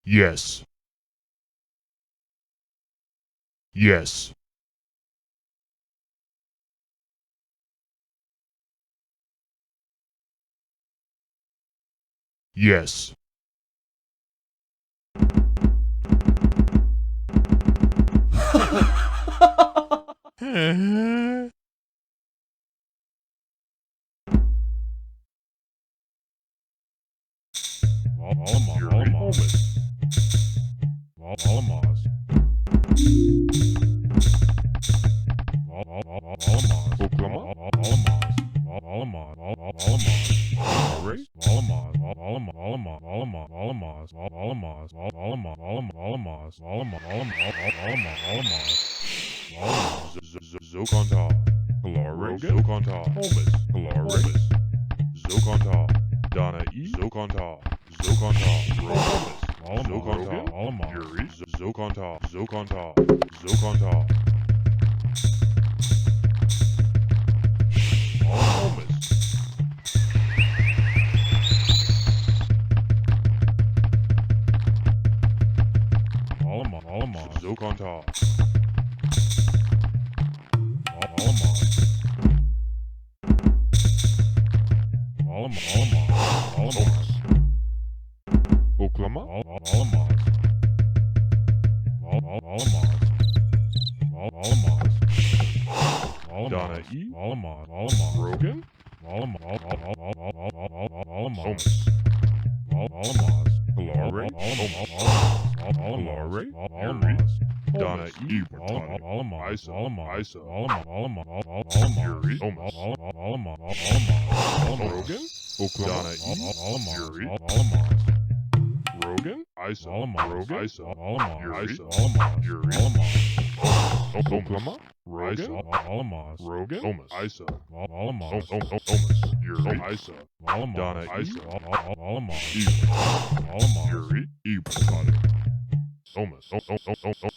Yes. Yes. Yes. Zokonta. Rogan. Zokonta. Holmes. Holmes. Zokonta. Donna E. Zokonta. Zokonta. Holmes. Zokonta. Yuri. Zokonta. Zokonta. Zokonta. Holmes. Zokonta. Oklama. Donna E. Rogan. Holmes. Hilare. Hilare. Yuri. Donna E. Bertani. Isa. Isa. Yuri. Holmes. Rogan. Oklama. Donna E. Yuri. Rogan. Isa. Rogan. Isa. Yuri. Yuri. Oklama. Rogan. Rogan. Holmes. Isa. Holmes. Yuri. Isa. Donna Isa. Yuri. Bertani. Holmes.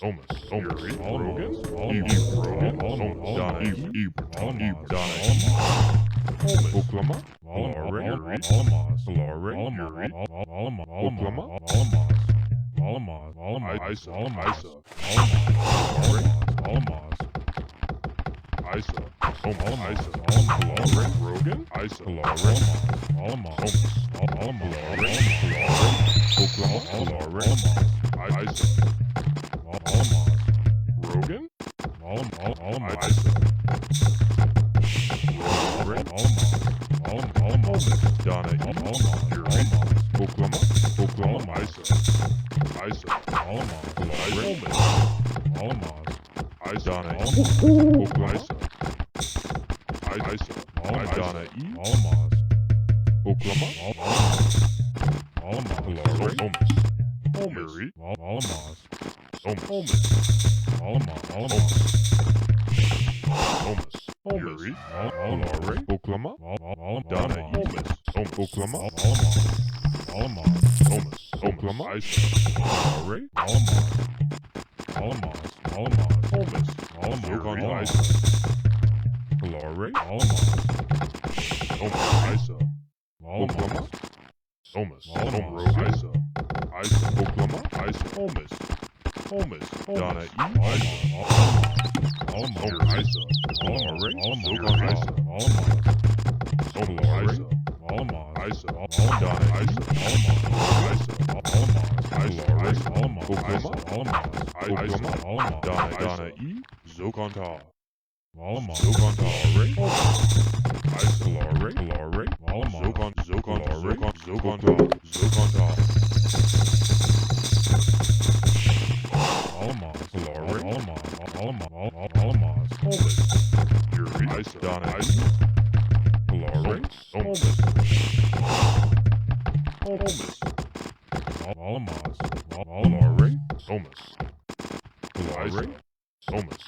Holmes. Yuri. Rogan. Rogan. Holmes. Donna Bertani. Donna Oklama. Hilare. Yuri. Hilare. Yuri. Oklama. Isa. Isa. Isa. Holmes. Isa. Hilare. Rogan. Isa. Hilare. Holmes. Hilare. Oklama. Hilare. Isa. Rogan. Isa. Donna E. Yuri. Oklama. Oklama. Isa. Isa. Hilare. Isa. Donna E. Oklama. Isa. Donna E. Oklama. Hilare. Yuri. Holmes. Holmes. Yuri. Hilare. Oklama. Donna E. Oklama. Holmes. Oklama. Isa. Hilare. Holmes. Zokonta. Isa. Hilare. Holmes. Isa. Oklama. Holmes. Isa. Isa. Oklama. Isa. Holmes. Donna E. Isa. Isa. Hilare. Zokonta. Isa. Hilare. Isa. Donna Isa. Hilare. Oklama. Donna E. Zokonta. Zokonta. Hilare. Hilare. Zokonta. Zokonta. Hilare. Holmes. Yuri. Isa. Donna E. Hilare. Holmes. Hilare. Holmes. Hilare. Holmes.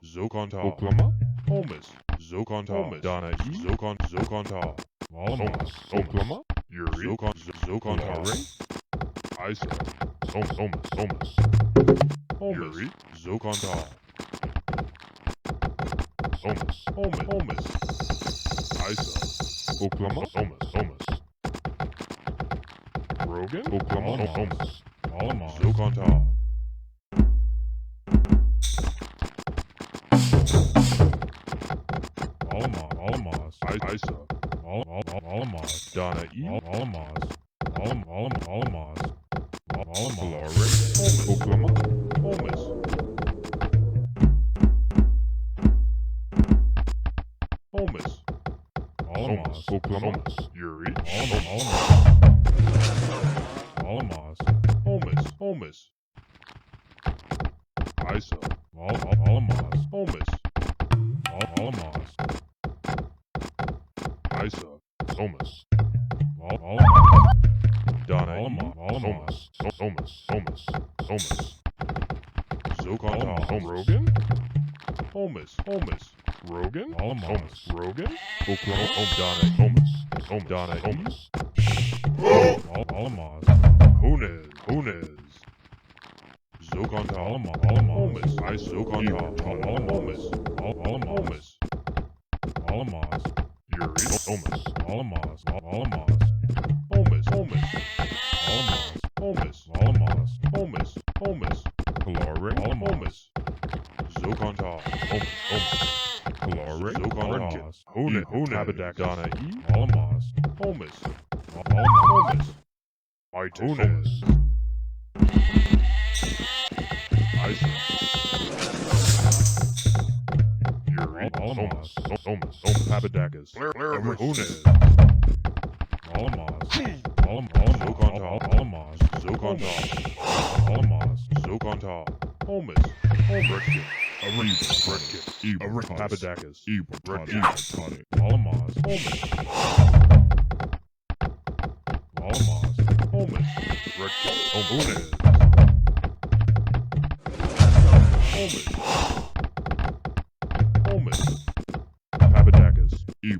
Zokonta. Oklama. Holmes. Zokonta. Donna E. Zokonta. Holmes. Oklama. Yuri. Zokonta. Isa. Holmes. Yuri. Zokonta. Omus. Isa. Oklahoma. Omus. Rogan. Oklahoma. Omus. Zokonta. Alamas. Isa. Alamas. Donna E. Alamas. Alamas. Alaris. Oklahoma. Omus. Omus. Alamas. Oklahoma. Yuri. Alamas. Omus. Isa. Alamas. Omus. Alamas. Isa. Omus. Donna. Omus. Zokonta. Rogan. Omus. Rogan. Rogan. Oklahoma. Donna. Omus. Alamas. Hunes. Zokonta. Omus. Zokonta. Omus. Alamas. Yuri. Omus. Alamas. Kalare. Omus. Zokonta. Omus. Kalare. Zokonta. Hunes. Tabadak. Donna E. Alamas. Omus. Hunes. Isa. Yuri. Omus. Tabadakas. Hunes. Alamas. Zokonta. Omus. Bredkit. Tabadakas. Alamas. Omus. Bredkit. Hunes. Omus. Tabadakas. Yuri.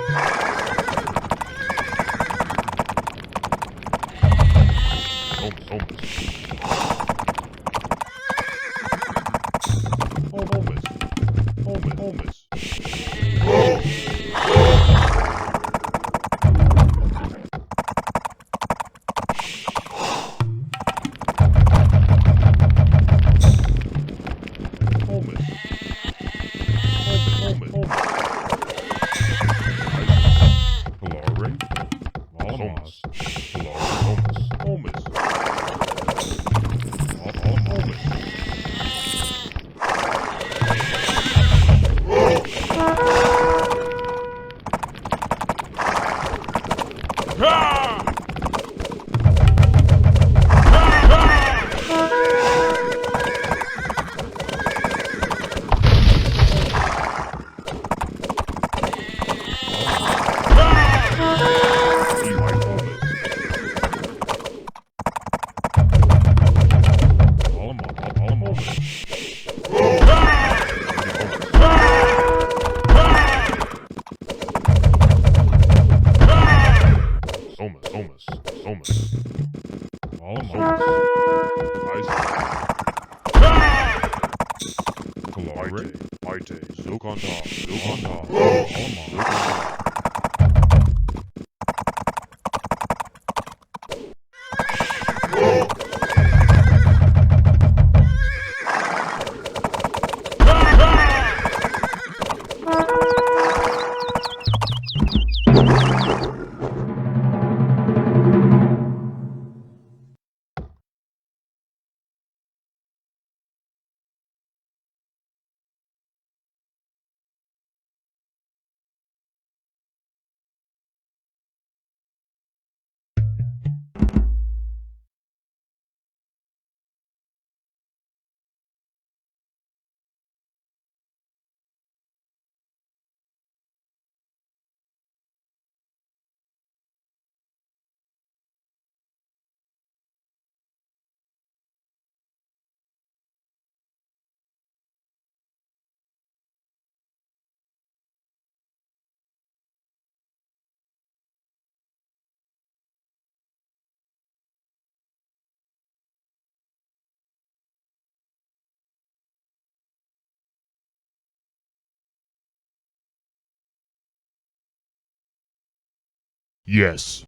Omus. Yes.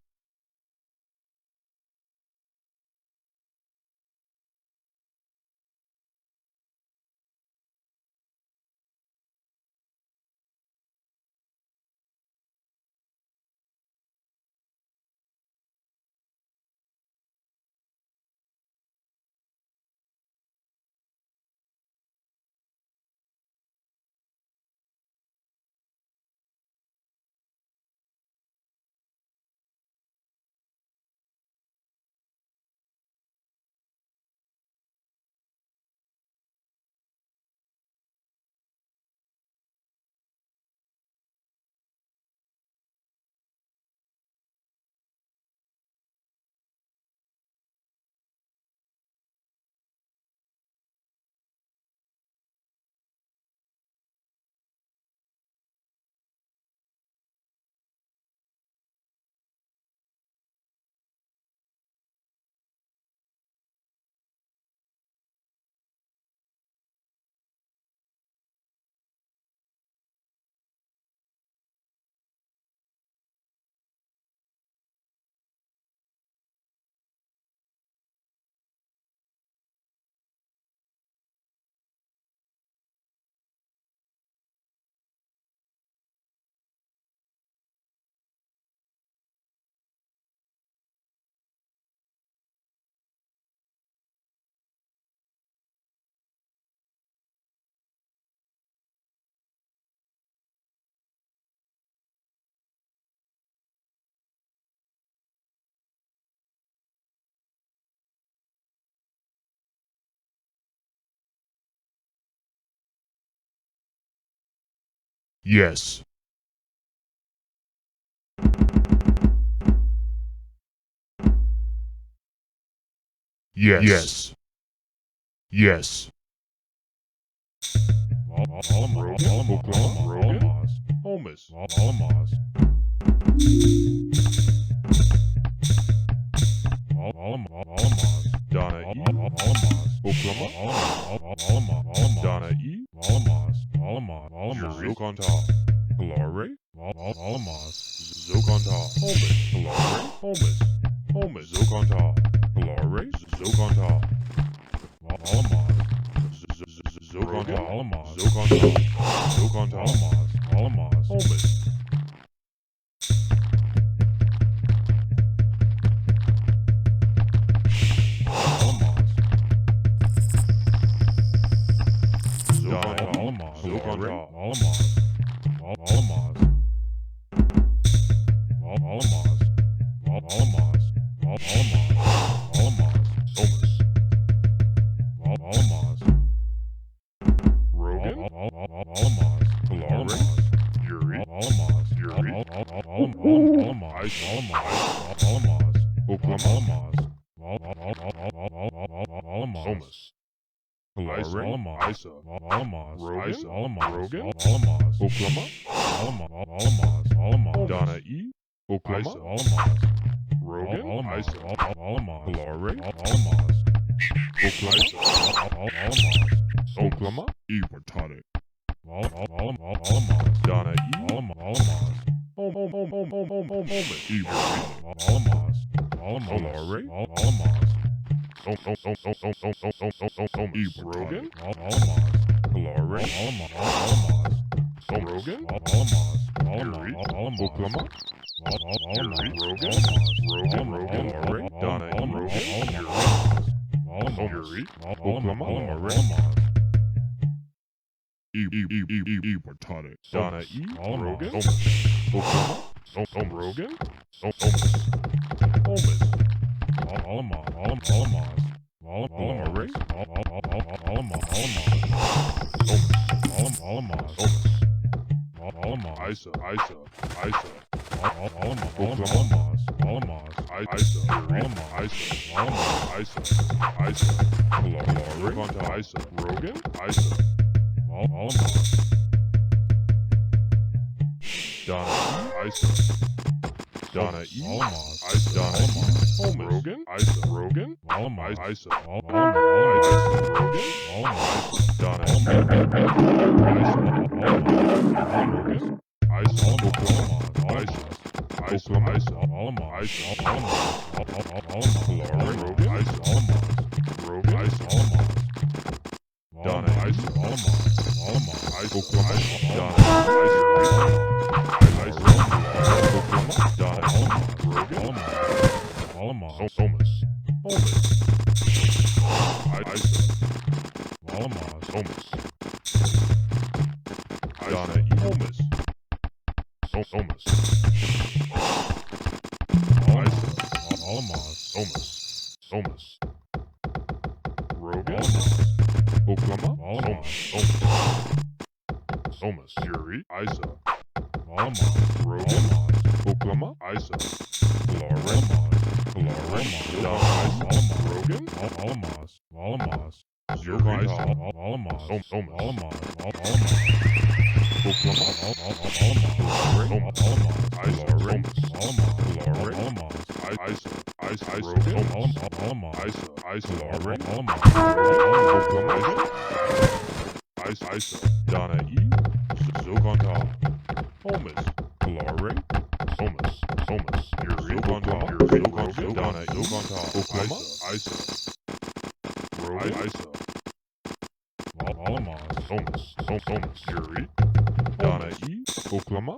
Yes. Yes. Yes. Yes. Oklama, Ibertade. Donna E. Rogan, Rogan, Oklama, Rogan, Donna E. Yuri, Oklama, Ibertade. Donna E. Rogan, Oklama, Rogan, Omis. Isa, Rogan, Donna E. Rogan, Rogan, Isa, Donna Omis, Yuri, Isa, Rogan, Oklama, Isa, Rogan, Donna E. Zogonta, Omis, Kalare, Omis, Yuri, Zogonta, Donna E. Zogonta, Oklama, Isa, Rogan, Isa, Omis, Yuri, Donna E. Oklama,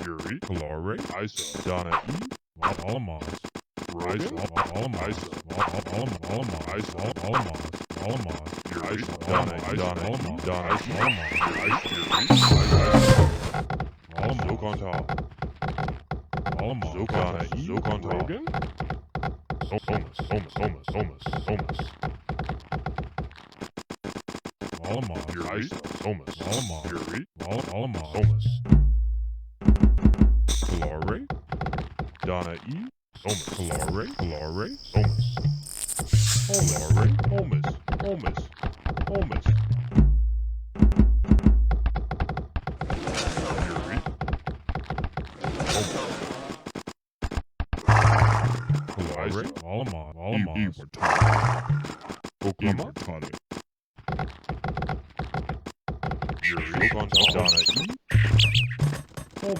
Yuri, Kalare, Isa, Donna E. Rogan, Isa, Donna E. Rogan, Donna E. Kalare, Omis. Oklama, Yuri, Donna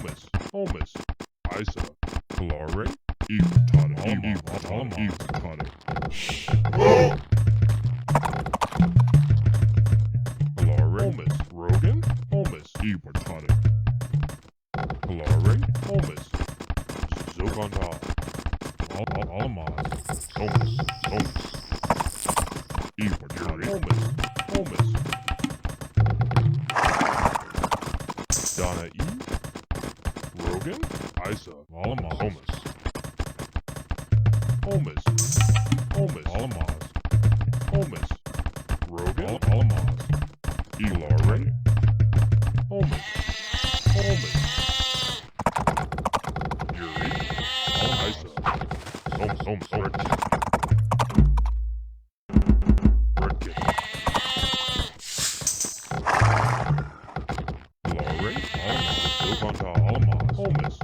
E. Omis, Isa, Kalare, Omis, Rogan, Kalare, Omis, Zogonta, Omis, Donna E. Rogan, Isa, Omis, Rogan, Elare, Omis, Yuri, Isa, Redkit, Elare, Zogonta, Omis,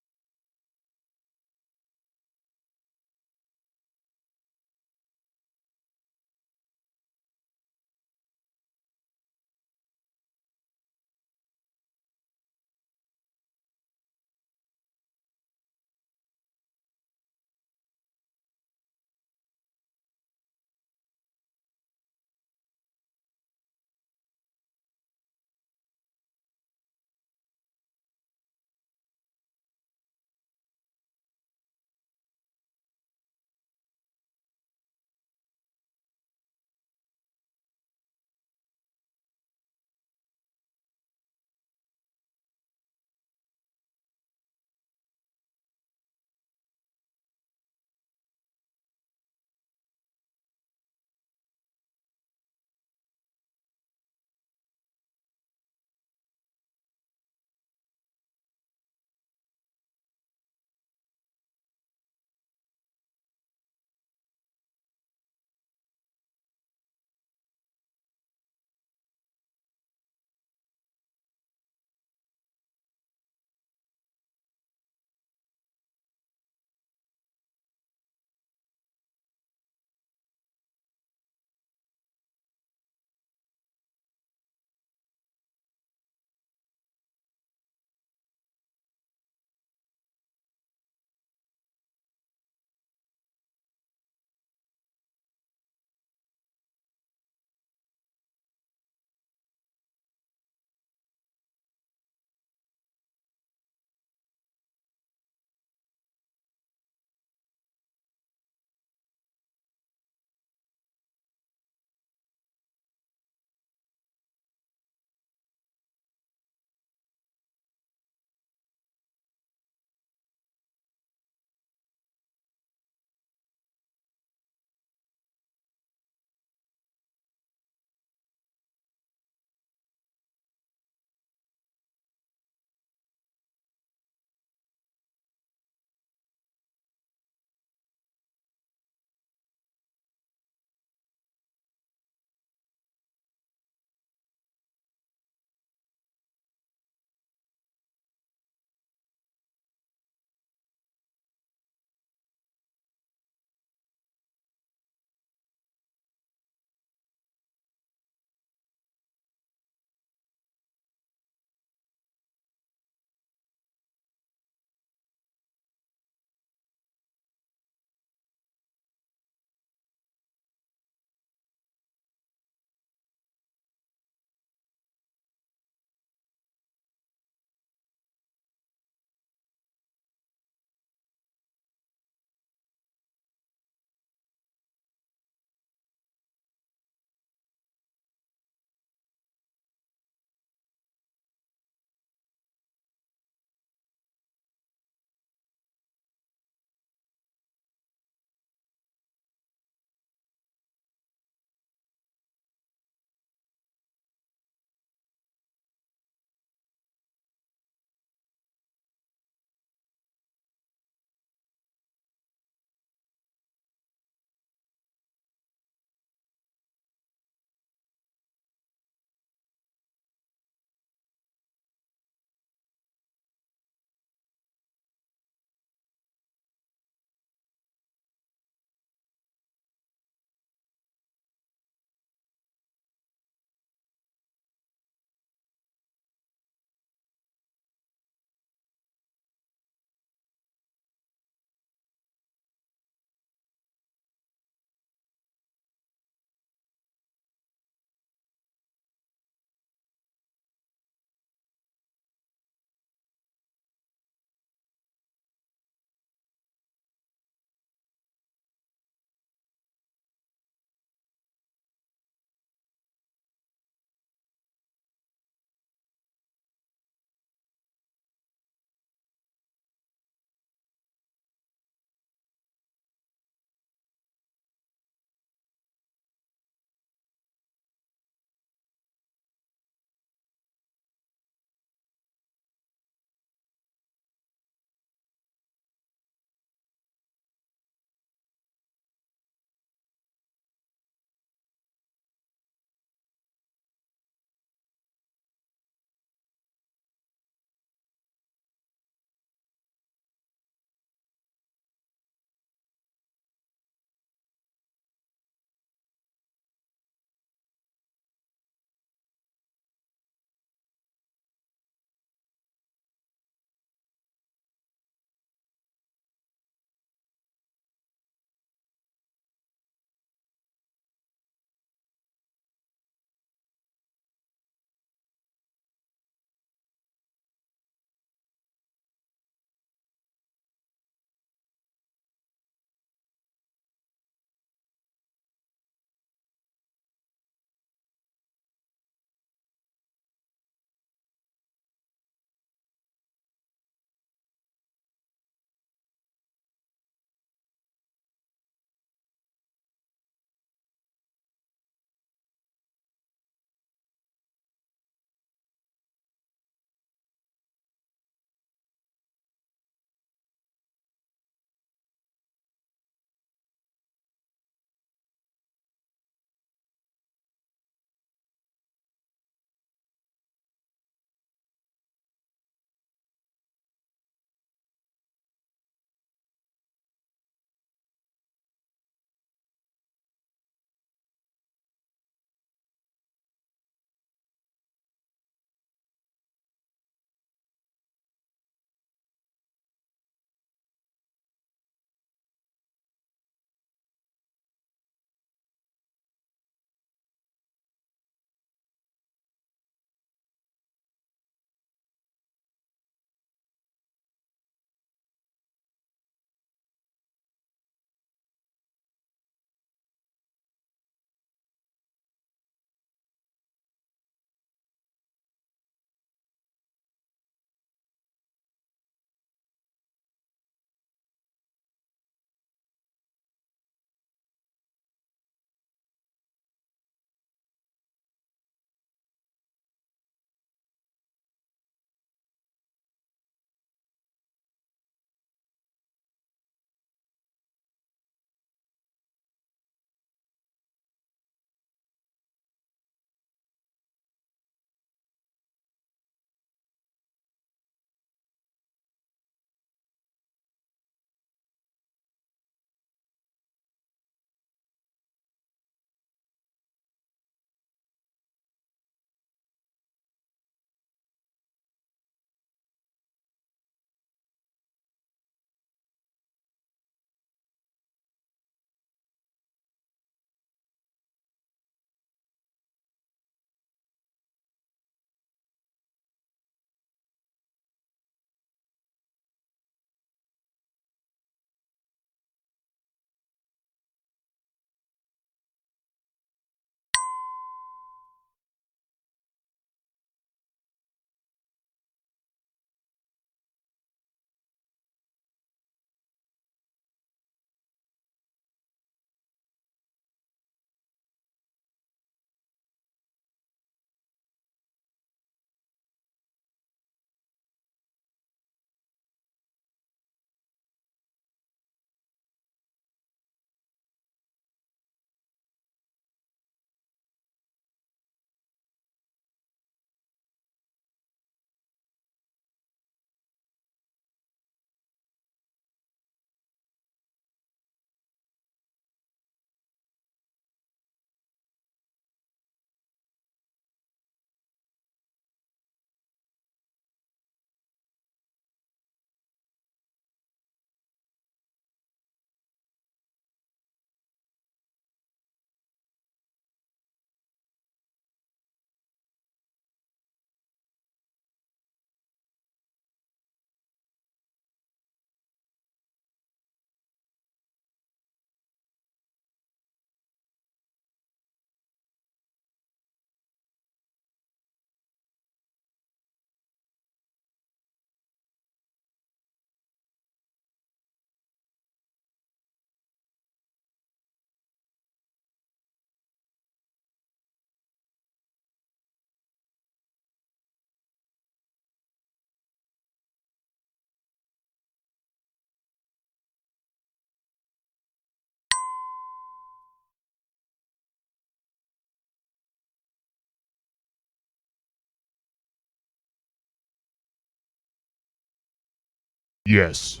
Yes.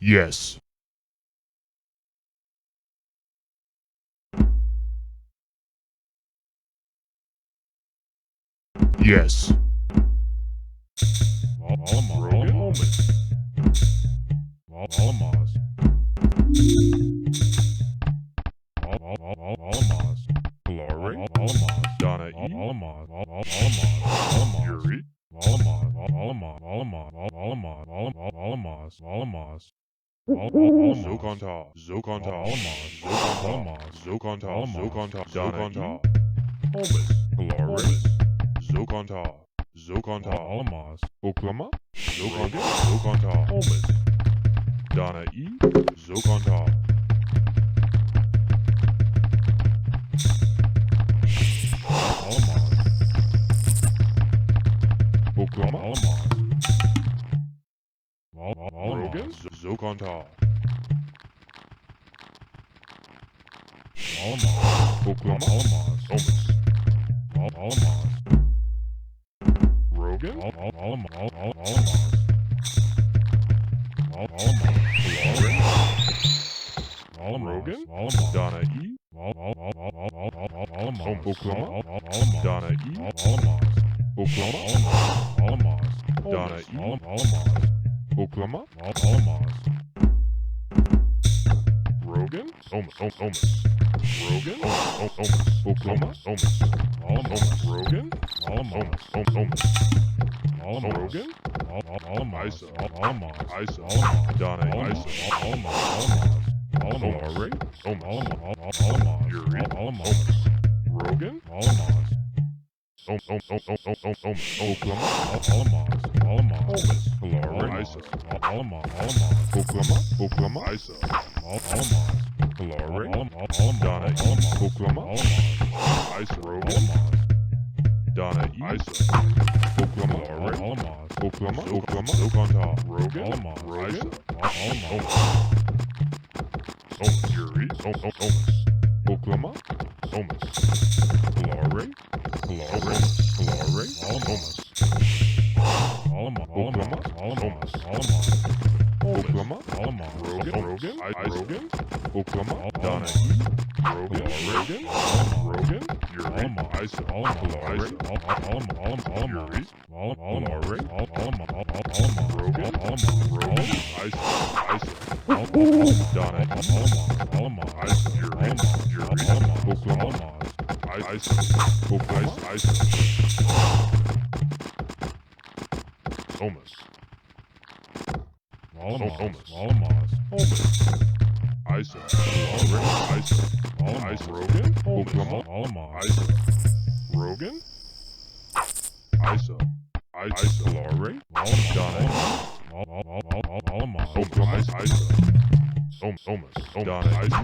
Yes. Yes. Rogan Holmes. Glory. Donna E. Yuri. Zokonta. Zokonta. Zokonta. Zokonta. Zokonta. Donna E. Holmes. Glory. Zokonta. Zokonta. Oklama. Zokonta. Zokonta. Holmes. Donna E. Zokonta. Oklama. Rogan. Zokonta. Oklama. Holmes. Rogan. Rogan. Donna E. Oklama. Donna E. Oklama. Donna E. Oklama. Rogan. Omus. Rogan. Oklama. Omus. Rogan. Omus. Rogan. Isa. Isa. Donna Isa. Olare. Omus. Yuri. Omus. Rogan. Oklama. Omus. Olare. Isa. Oklama. Isa. Olare. Donna E. Oklama. Isa. Rogan. Donna E. Isa. Oklama. Oklama. Oklama. Zokonta. Rogan. Rogan. Omus. Yuri. Omus. Oklama. Omus. Olare. Olare. Olare. Omus. Oklama. Omus. Oklama. Rogan. Rogan. Rogan. Oklama. Donna E. Rogan. Rogan. Rogan. Yuri. Isa. Olare. Yuri. Olare. Rogan. Rogan. Isa. Isa. Donna E. Isa. Yuri. Yuri. Oklama. Isa. Oklama. Isa. Omus. Omus. Isa. Olare. Isa. Isa. Rogan. Oklama. Isa. Rogan. Isa. Isa. Olare. Donna E. Oklama. Isa. Omus. Donna Isa.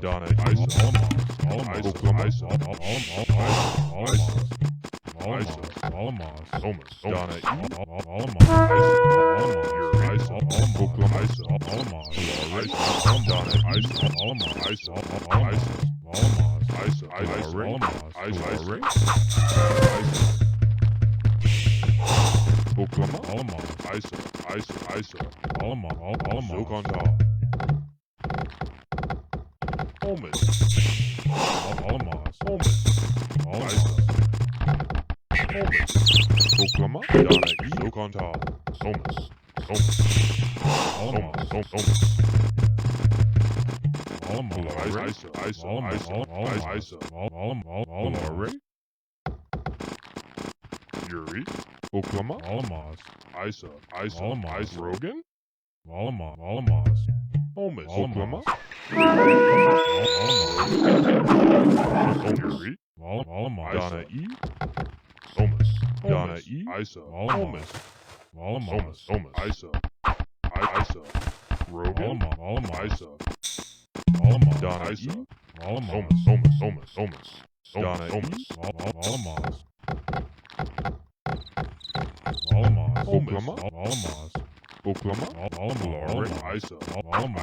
Donna Isa. Oklama. Isa. Isa. Isa. Omus. Donna E. Isa. Isa. Oklama. Isa. Olare. Donna Isa. Isa. Isa. Olare. Olare. Oklama. Isa. Isa. Zokonta. Holmes. Holmes. Isa. Holmes. Oklama. Donna E. Zokonta. Holmes. Holmes. Holmes. Olare. Isa. Isa. Isa. Olare. Yuri. Oklama. Isa. Isa. Isa. Rogan. Holmes. Oklama. Yuri. Donna E. Holmes. Donna E. Isa. Holmes. Holmes. Isa. Isa. Rogan. Isa. Donna E. Holmes. Donna E. Oklama. Oklama. Olare. Isa.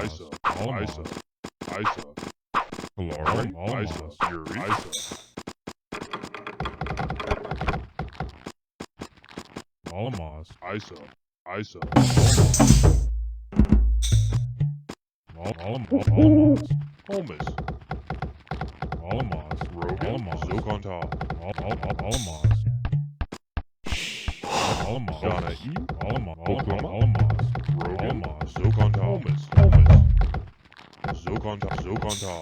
Isa. Isa. Isa. Olare. Isa. Yuri. Isa. Isa. Isa. Holmes. Rogan. Zokonta. Donna E. Oklahoma. Rogan. Zokonta. Holmes. Zokonta. Zokonta. Zokonta.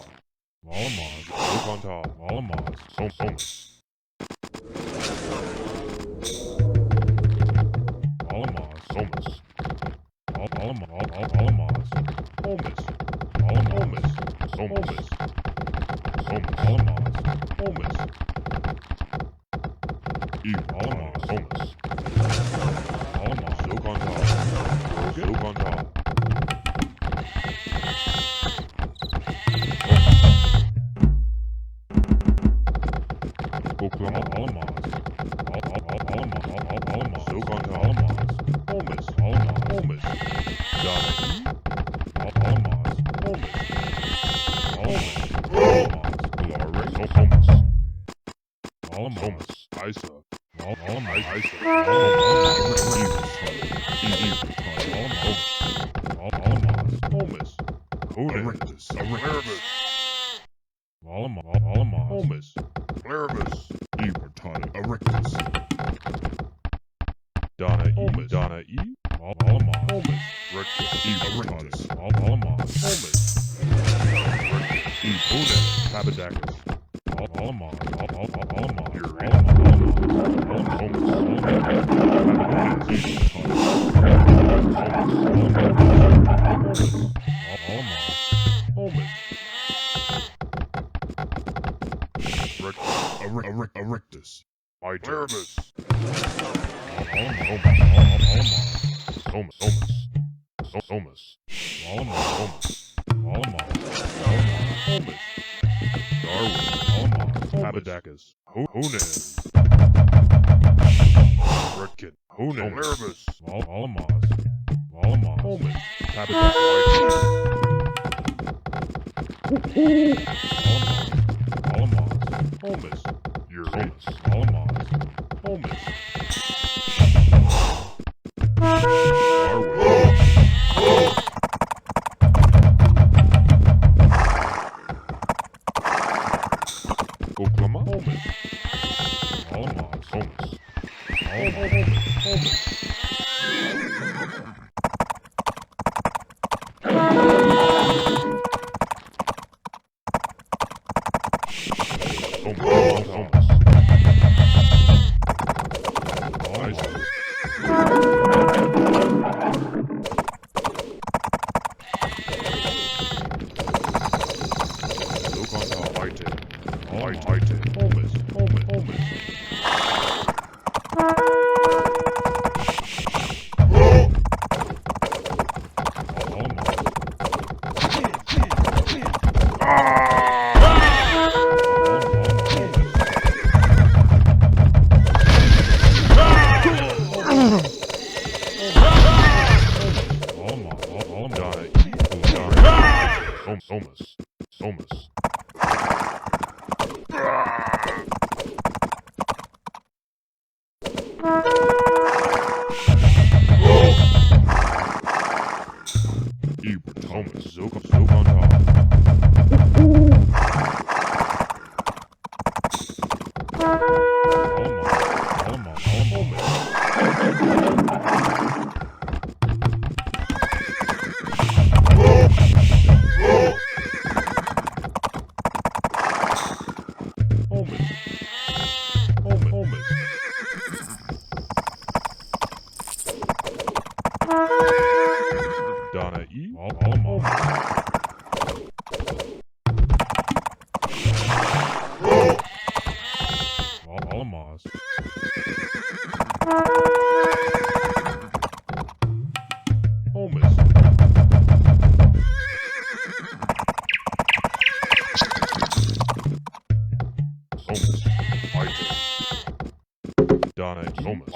Holmes. Erectus. Nervous. Abadacus. Hunan. Redkit. Hunan. Nervous. Holmes. Abadacus. Holmes. Uranus. Holmes. Oklahoma. Donna E. Alamos. Holmes. Holmes. Donna E. Holmes.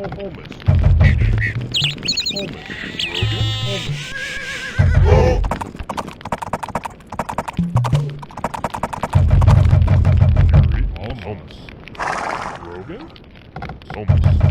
Homeless. Rogan? Homeless.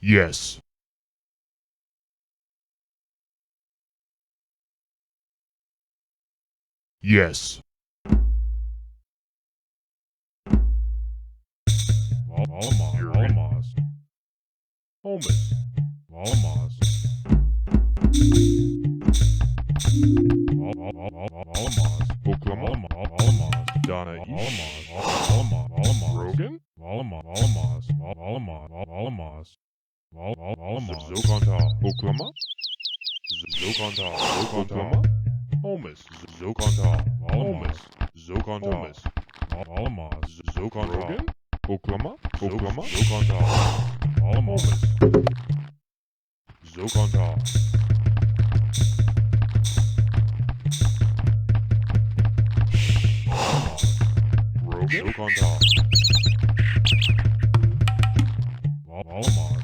Yes. Yes. Valamaz. Homus. Valamaz. Valamaz. Oklahoma. Valamaz. Donna E. Valamaz. Rogan. Valamaz. Valamaz. Valamaz. Zokonta. Oklahoma. Zokonta. Oklahoma. Homus. Zokonta. Homus. Zokonta. Homus. Valamaz. Zokonta. Rogan. Oklahoma. Oklahoma. Zokonta. Valamaz. Zokonta. Rogan. Zokonta. Valamaz.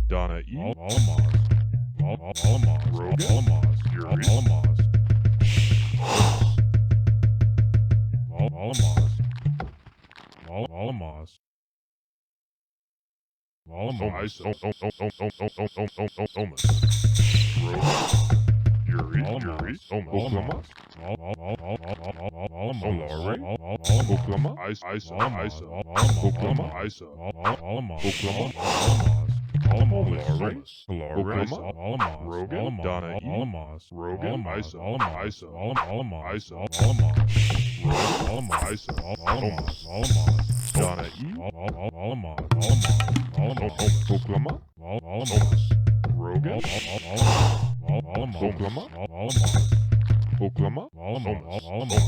Donna E. Valamaz. Valamaz. Rogan. Valamaz. Yuri. Valamaz. Valamaz. Valamaz. Valamaz. Homus. Rogan. Yuri. Yuri. Oklahoma. Olare. Oklahoma. Isa. Isa. Isa. Oklahoma. Isa. Oklahoma. Olare. Oklahoma. Rogan. Donna E. Rogan. Isa. Isa. Isa. Rogan. Isa. Homus. Donna E. Oklahoma. Homus. Rogan. Oklahoma. Oklahoma. Homus.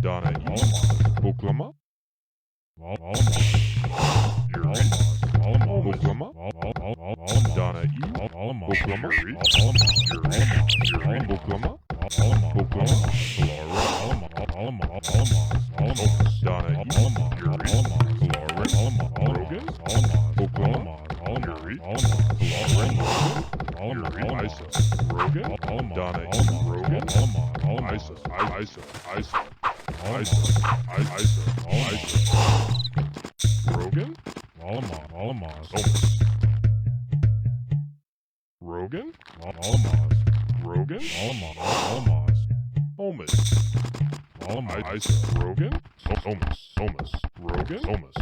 Donna E. Oklahoma. Yuri. Oklahoma. Donna E. Oklahoma. Yuri. Yuri. Oklahoma. Oklahoma. Olare. Donna E. Yuri. Olare. Rogan. Oklahoma. Yuri. Olare. Yuri. Isa. Rogan. Donna E. Rogan. Isa. Isa. Isa. Isa. Isa. Isa. Rogan. Valamaz. Homus. Rogan. Valamaz. Rogan. Valamaz. Homus. Valamaz. Isa. Rogan. Homus. Homus. Rogan. Homus.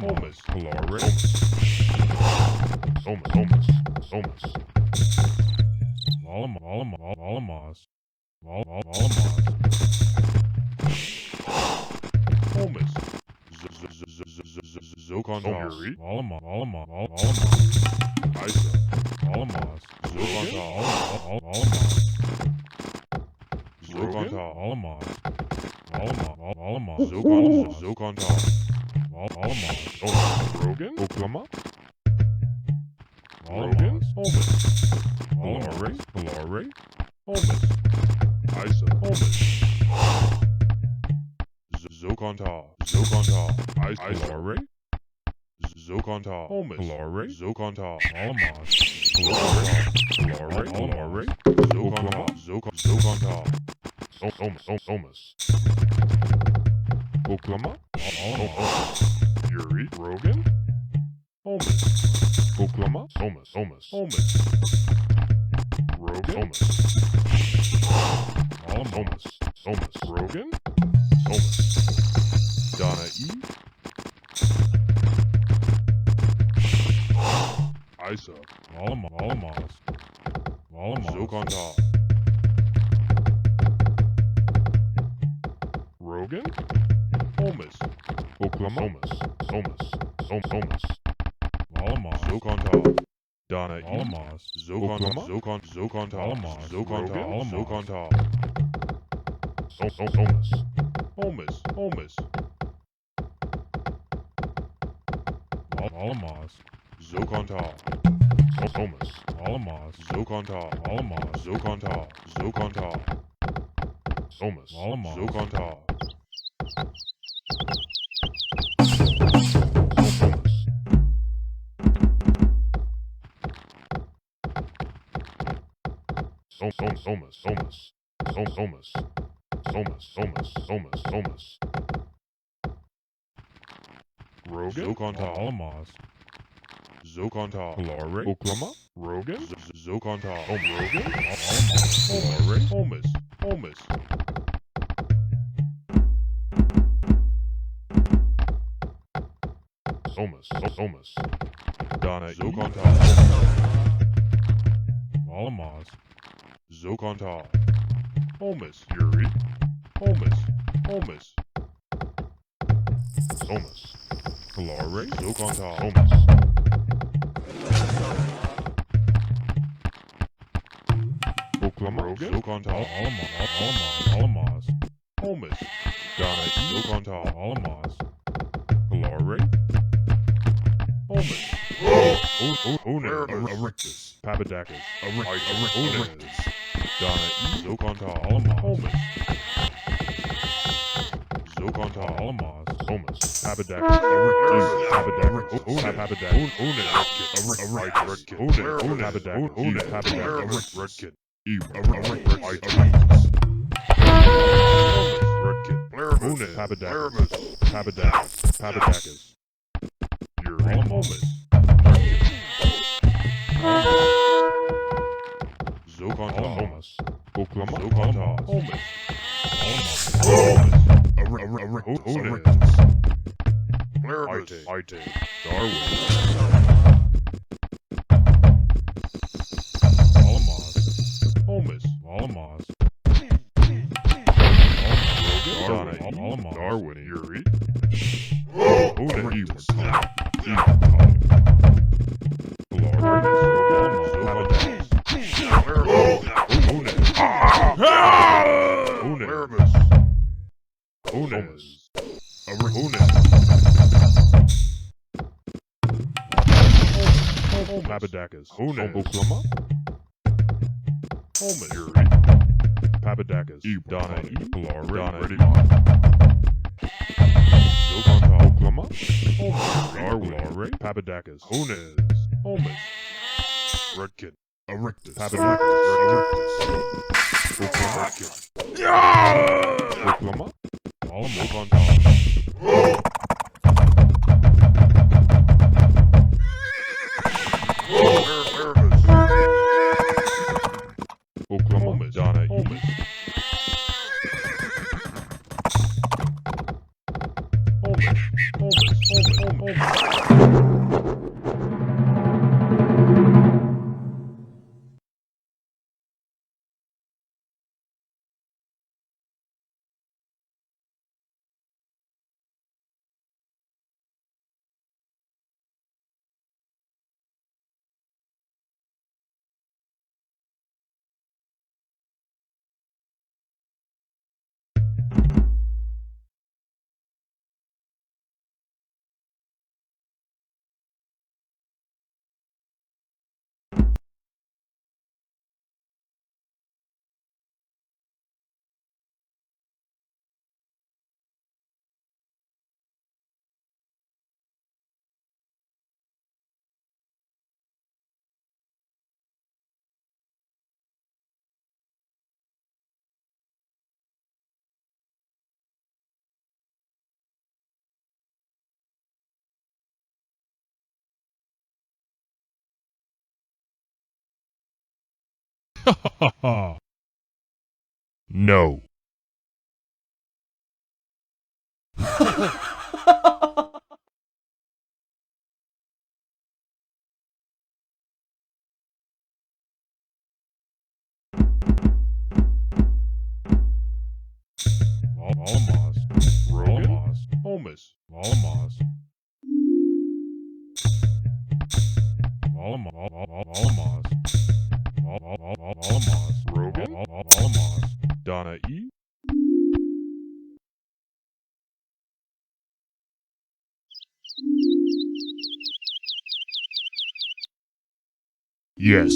Homus. Olare. Homus. Homus. Homus. Valamaz. Homus. Zokonta. Yuri. Isa. Valamaz. Zokonta. Zokonta. Zokonta. Rogan. Oklahoma. Rogan. Homus. Olare. Olare. Homus. Isa. Homus. Zokonta. Zokonta. Isa. Olare. Zokonta. Homus. Olare. Zokonta. Valamaz. Olare. Olare. Zokonta. Zokonta. Homus. Oklahoma. Yuri. Rogan. Homus. Oklahoma. Homus. Homus. Rogan. Homus. Homus. Rogan. Homus. Donna E. Isa. Valamaz. Zokonta. Rogan. Homus. Oklahoma. Homus. Homus. Valamaz. Zokonta. Donna E. Valamaz. Zokonta. Zokonta. Valamaz. Zokonta. Valamaz. Zokonta. Homus. Homus. Homus. Valamaz. Zokonta. Homus. Valamaz. Zokonta. Valamaz. Zokonta. Zokonta. Homus. Valamaz. Zokonta. Homus. Rogan. Valamaz. Zokonta. Kalare. Oklama. Rogan. Zokonta. Rogan. Kalare. Homus. Homus. Homus. Homus. Donna. Zokonta. Malamas. Zokonta. Homus. Yuri. Homus. Homus. Homus. Kalare. Zokonta. Homus. Oklama. Rogan. Zokonta. Alamas. Homus. Donna. Zokonta. Alamas. Kalare. Homus. Ones. Erectus. Papadakis. Erectus. Ones. Donna. Zokonta. Alamas. Homus. Zokonta. Alamas. Homus. Papadakis. Papadakis. Papadakis. Yuri. Homus. Zokonta. Homus. Oklama. Zokonta. Homus. Ite. Darwin. Alamas. Homus. Alamas. Darwin. Yuri. Papadakis. Oklama. Homus. Yuri. Papadakis. Donna. Kalare. Zokonta. Oklama. Darwin. Papadakis. Homus. Redkit. Erectus. Papadakis. Oklama. Alamas. Zokonta. Oklama. Homus. Donna. Homus. No. Alamas. Rogan. Alamas. Homus. Alamas. Alamas. Alamas. Rogan. Alamas. Donna. Yes.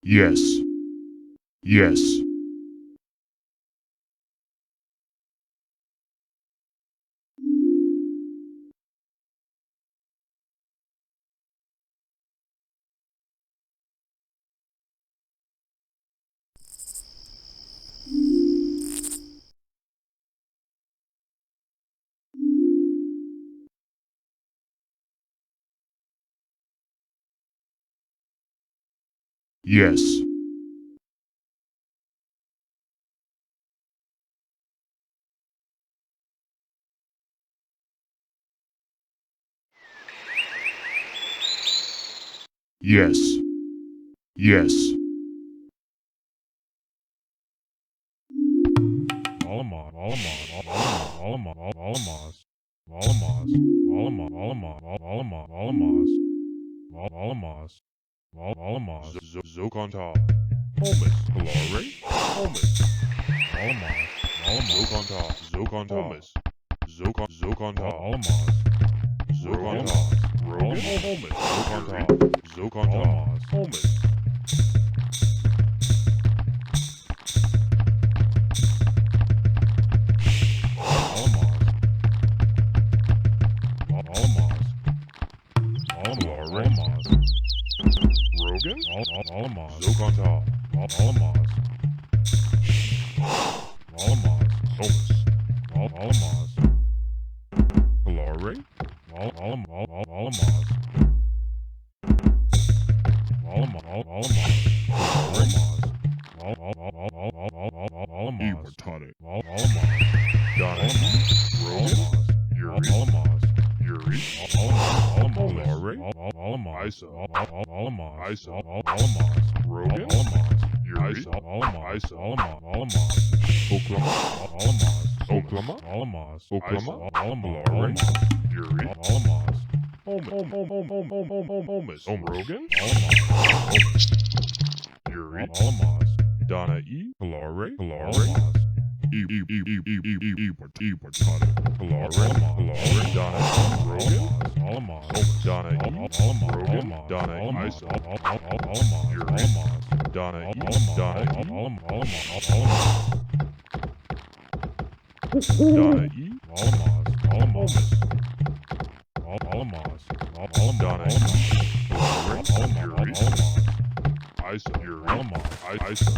Yes. Yes. Yes. Yes. Yes. Alamos, Alamos, Alamos, Alamos, Alamos, Alamos, Alamos, Zokonta. Holmes. Kalare. Holmes. Alamos, Alamos, Zokonta. Zokonta. Holmes. Zokonta. Alamos, Zokonta. Rogan. Holmes. Zokonta. Zokonta. Alamos, Holmes. Alamos, Rogan. Alamos, Zokonta. Alamos, Alamos, Holmes. Alamos, Kalare. Alamos, Ibertane. Alamos, Donna. Rogan. Yuri. Yuri. Kalare. Isa. Isa. Rogan. Yuri. Isa. Oklahoma. Oklahoma. Oklahoma. Kalare. Yuri. Holmes. Rogan. Yuri. Donna E. Kalare. Ibertane. Kalare. Donna Rogan. Donna E. Rogan. Donna Isa. Yuri. Donna E. Donna E. Donna E. Holmes. Donna E. Kalare. Yuri. Isa. Yuri. Isa.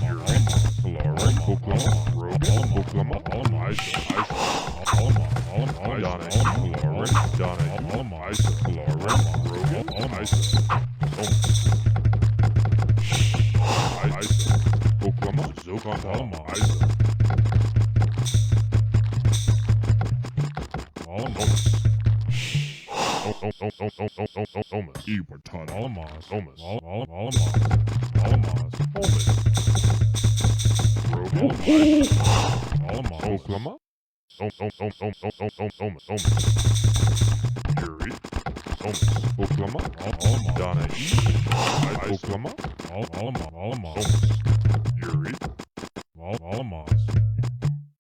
Yuri. Kalare. Oklahoma. Rogan. Oklahoma. Isa. Donna E. Kalare. Donna E. Isa. Kalare. Rogan. Isa. Holmes. Isa. Oklahoma. Zokonta. Isa. Holmes. Holmes. Ibertane. Alamos, Holmes. Alamos, Holmes. Rogan. Alamos, Oklahoma. Holmes. Yuri. Holmes. Oklahoma. Donna E. Oklahoma. Alamos, Holmes. Yuri. Alamos,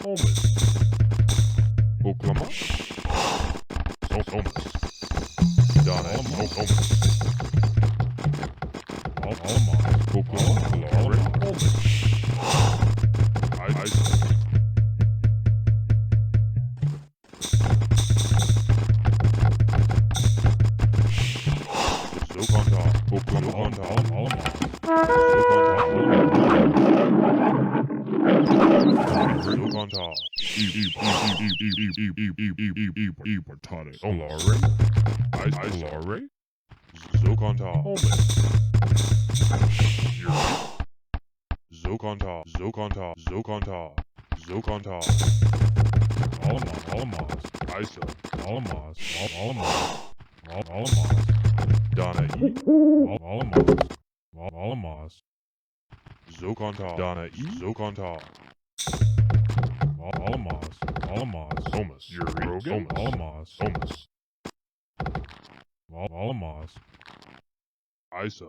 Holmes. Oklahoma. Holmes. Donna E. Holmes. Oklahoma. Kalare. Holmes. Isa. Zokonta. Oklahoma. Zokonta. Zokonta. Ibertane. Kalare. Kalare. Zokonta. Holmes. Yuri. Zokonta. Alamos, Isa. Alamos, Donna E. Alamos, Zokonta. Donna E. Zokonta. Alamos, Holmes. Yuri. Rogan. Alamos, Holmes. Alamos, Isa.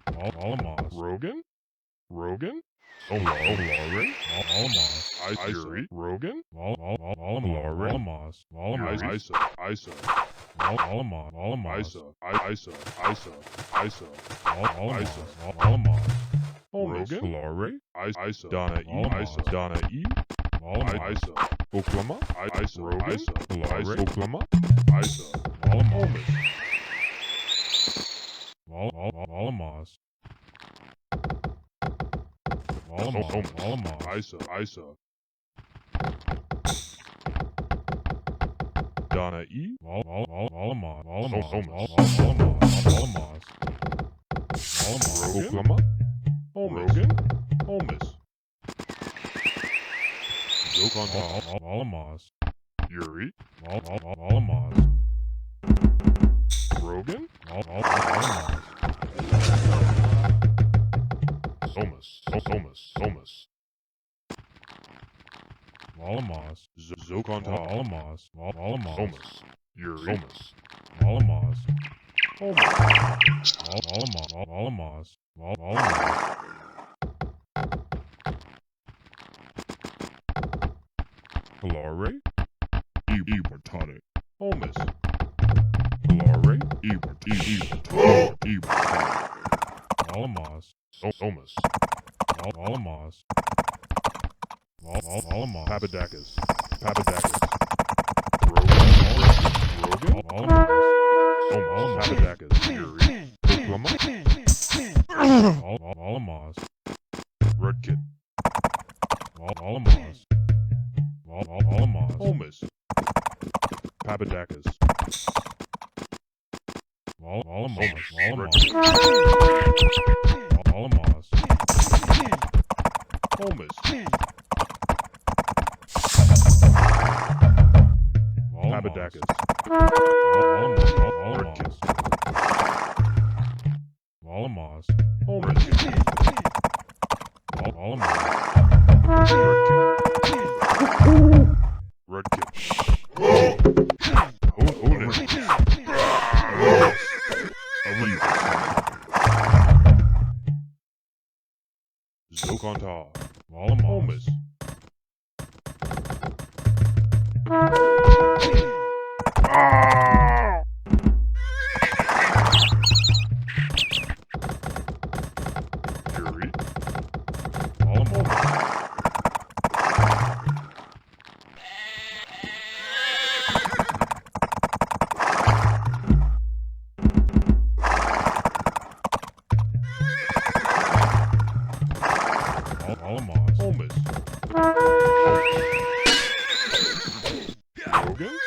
Alamos, Rogan. Olare. Alamos, Yuri. Rogan. Alamos, Isa. Isa. Alamos, Isa. Alamos, Rogan. Kalare. Isa. Donna E. Isa. Donna E. Isa. Oklahoma. Isa. Rogan. Kalare. Oklahoma. Isa. Holmes. Alamos, Isa. Donna E. Alamos, Holmes. Alamos, Oklahoma, Rogan, Holmes, Alamos. Yuri, Alamos. Rogan, Alamos. Somas, Somas, Alamos. Zokonta, Alamos. Alamos. Somas, Yuri, Alamos. Holmes, Alamos. Alamos. Alamos. Kalare, Ibertane, Holmes, Kalare, Ibertane, Alamos. Somas, Alamos. Alamos. Papadakis, Rogan, Alamos. Somas, Papadakis, Yuri, Oklahoma, Alamos. Redkit, Alamos. Alamos. Holmes, Papadakis, Alamos. Redkit, Alamos. Holmes, Papadakis, Alamos. Alamos. Holmes, Redkit, Zokonta, Holmes, Yuri, Holmes, Rogan,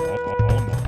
Oklahoma,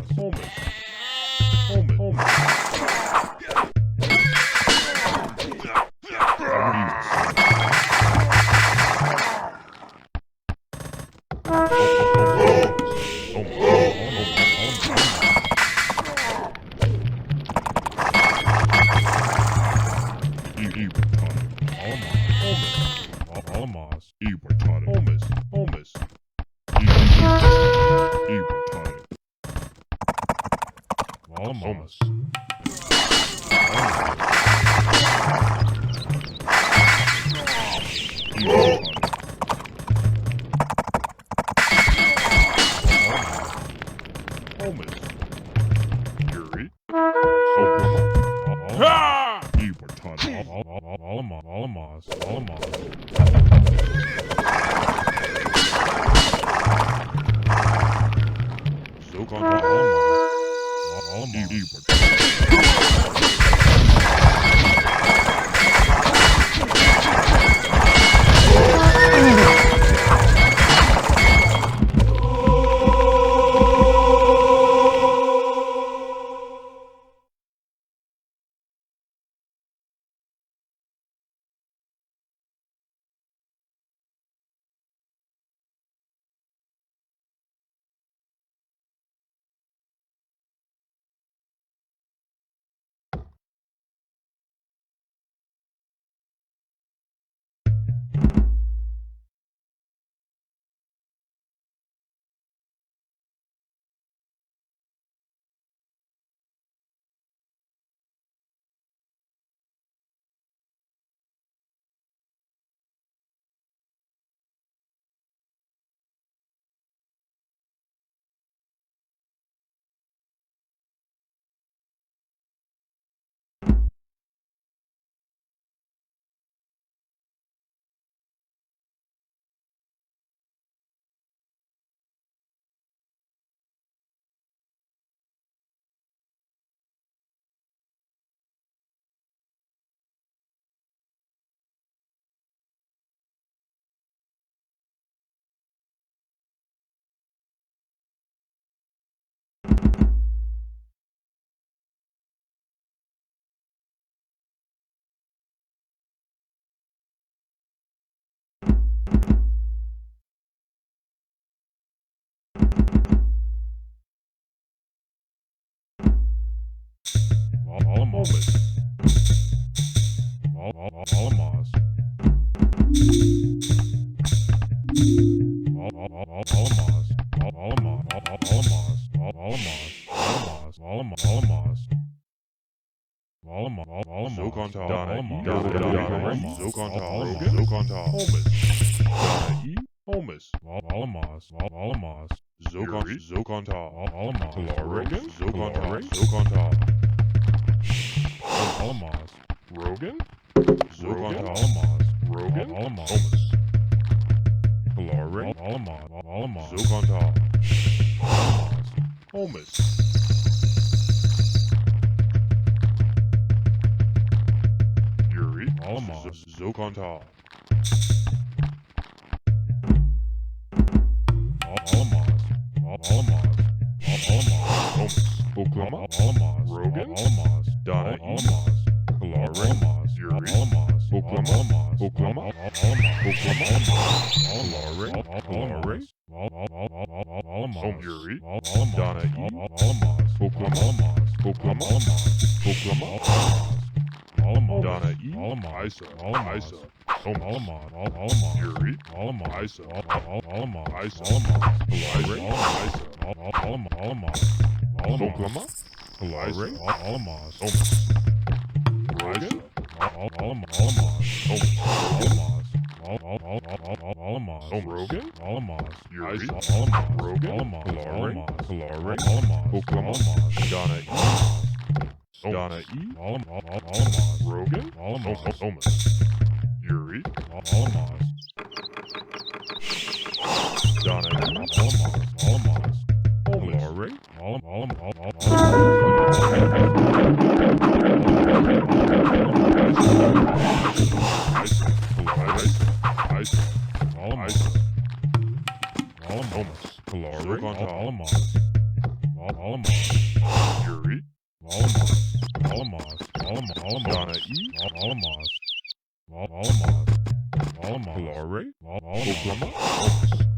Holmes, Yuri, Oklahoma, Alamos. Zokonta, Zokontal, Donna E, Zokontal, Rogan, Zokontal, Holmes, Donna E, Holmes, Zokontal, Rogan, Zokontal, Rogan, Zokontal, Rogan, Holmes, Zokontal, Holmes. Yuri, Zokontal, Holmes, Oklahoma, Rogan, Donna E, Yuri, Oklahoma, Yuri, Donna E, Oklahoma, Donna E, Isa, Yuri, Isa, Oklahoma, Rogan, Yuri, Rogan, Oklahoma, Donna E, Rogan, Yuri, Donna Oklahoma, Donna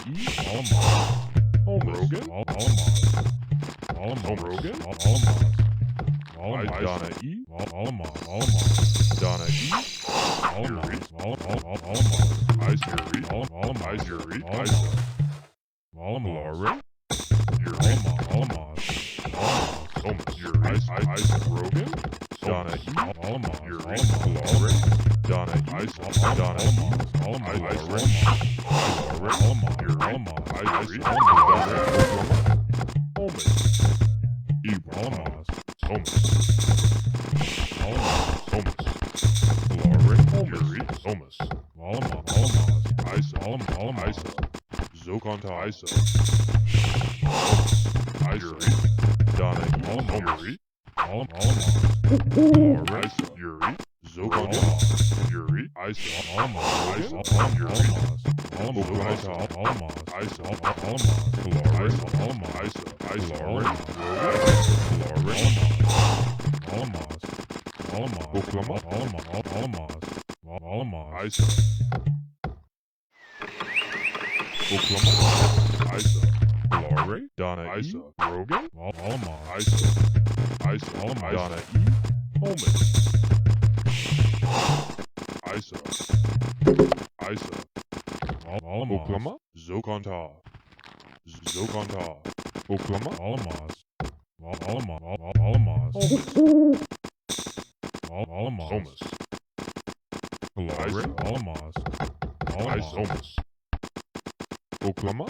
E, Rogan, Rogan, Donna E, Donna E, Yuri, Yuri, Yuri, Rogan, Donna E, Yuri, Donna E, Donna Zokontal, Isa, Yuri, Donna E, Yuri, Yuri, Zokontal, Yuri, Isa, Yuri, Oklahoma, Isa, Oklahoma, Isa, Glory, Donna Isa, Rogan, Isa, Donna E, Holman, Isa, Oklahoma, Zokontal, Oklahoma, Holmes, Glory, Holmes, Oklahoma,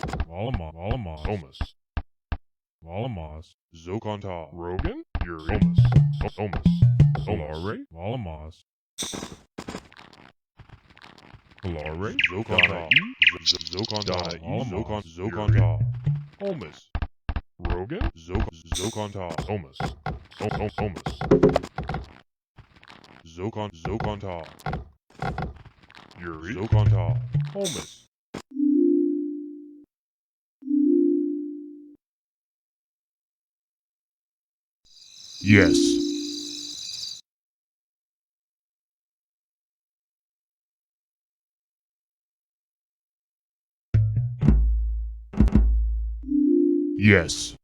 Holmes, Zokontal, Rogan, Yuri, Holmes, Glory, Zokontal, Zokontal, Holmes, Rogan, Zokontal, Holmes, Zokontal, Yuri, Zokontal, Holmes. Yes. Yes.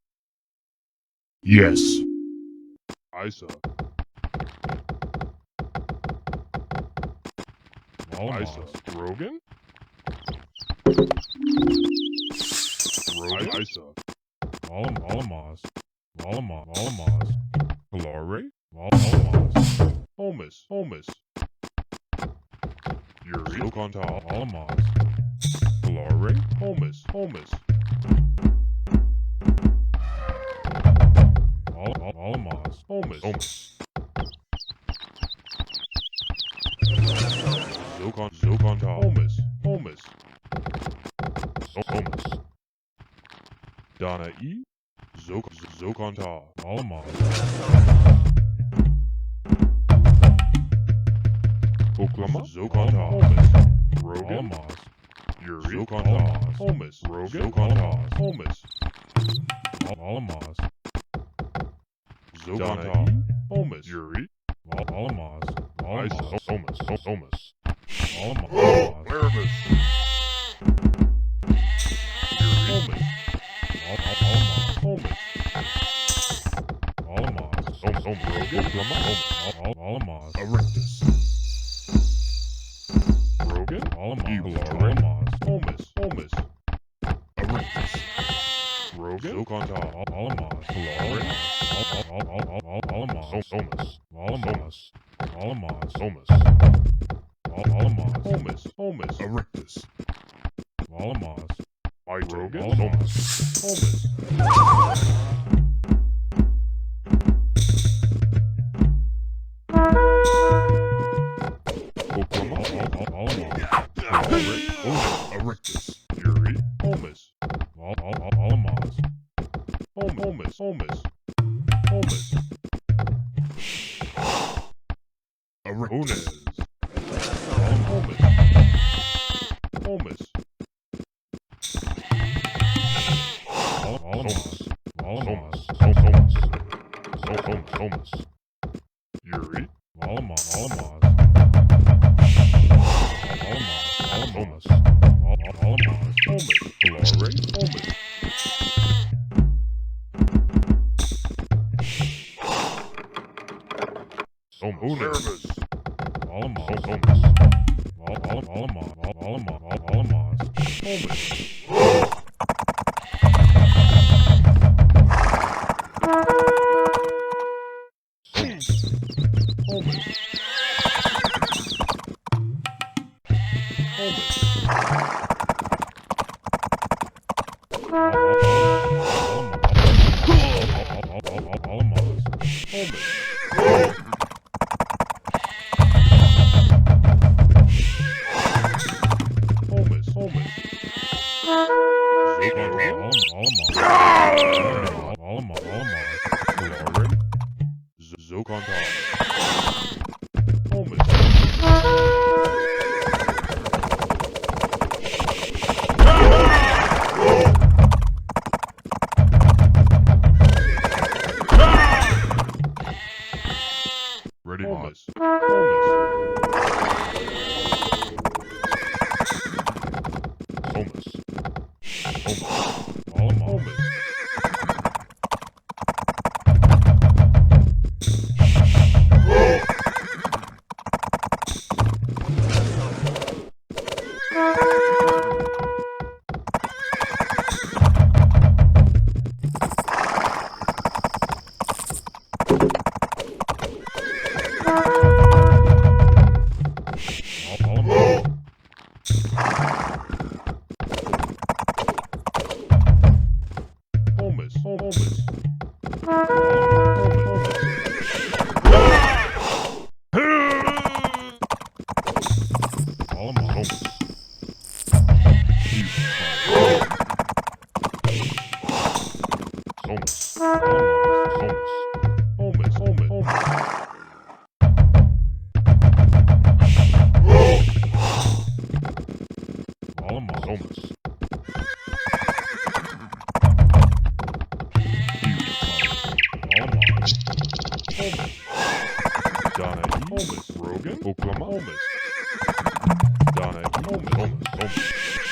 Yes. Isa. Isa. Rogan? Rogan? Isa. Alamos. Kalare? Alamos. Holmes. Yuri. Zokontal. Alamos. Kalare? Holmes. Alamos. Holmes. Zokontal. Holmes. Donna E. Zokontal. Alamos. Oklahoma. Zokontal. Holmes. Rogan. Yuri. Zokontal. Holmes. Rogan. Zokontal. Holmes. Alamos. Zokontal. Holmes. Yuri. Alamos. Holmes. Alamos. Alamos. Erectus. Rogan. Holmes. Erectus. Rogan. Zokontal. Alamos. Holmes. Erectus. Alamos. Rogan. Holmes. Erectus. Yuri. Holmes. Alamos. Holmes. Erectus. Holmes. Holmes. Yuri. Alamos. Ready, Holmes. Oklahoma. Donna E. Holmes.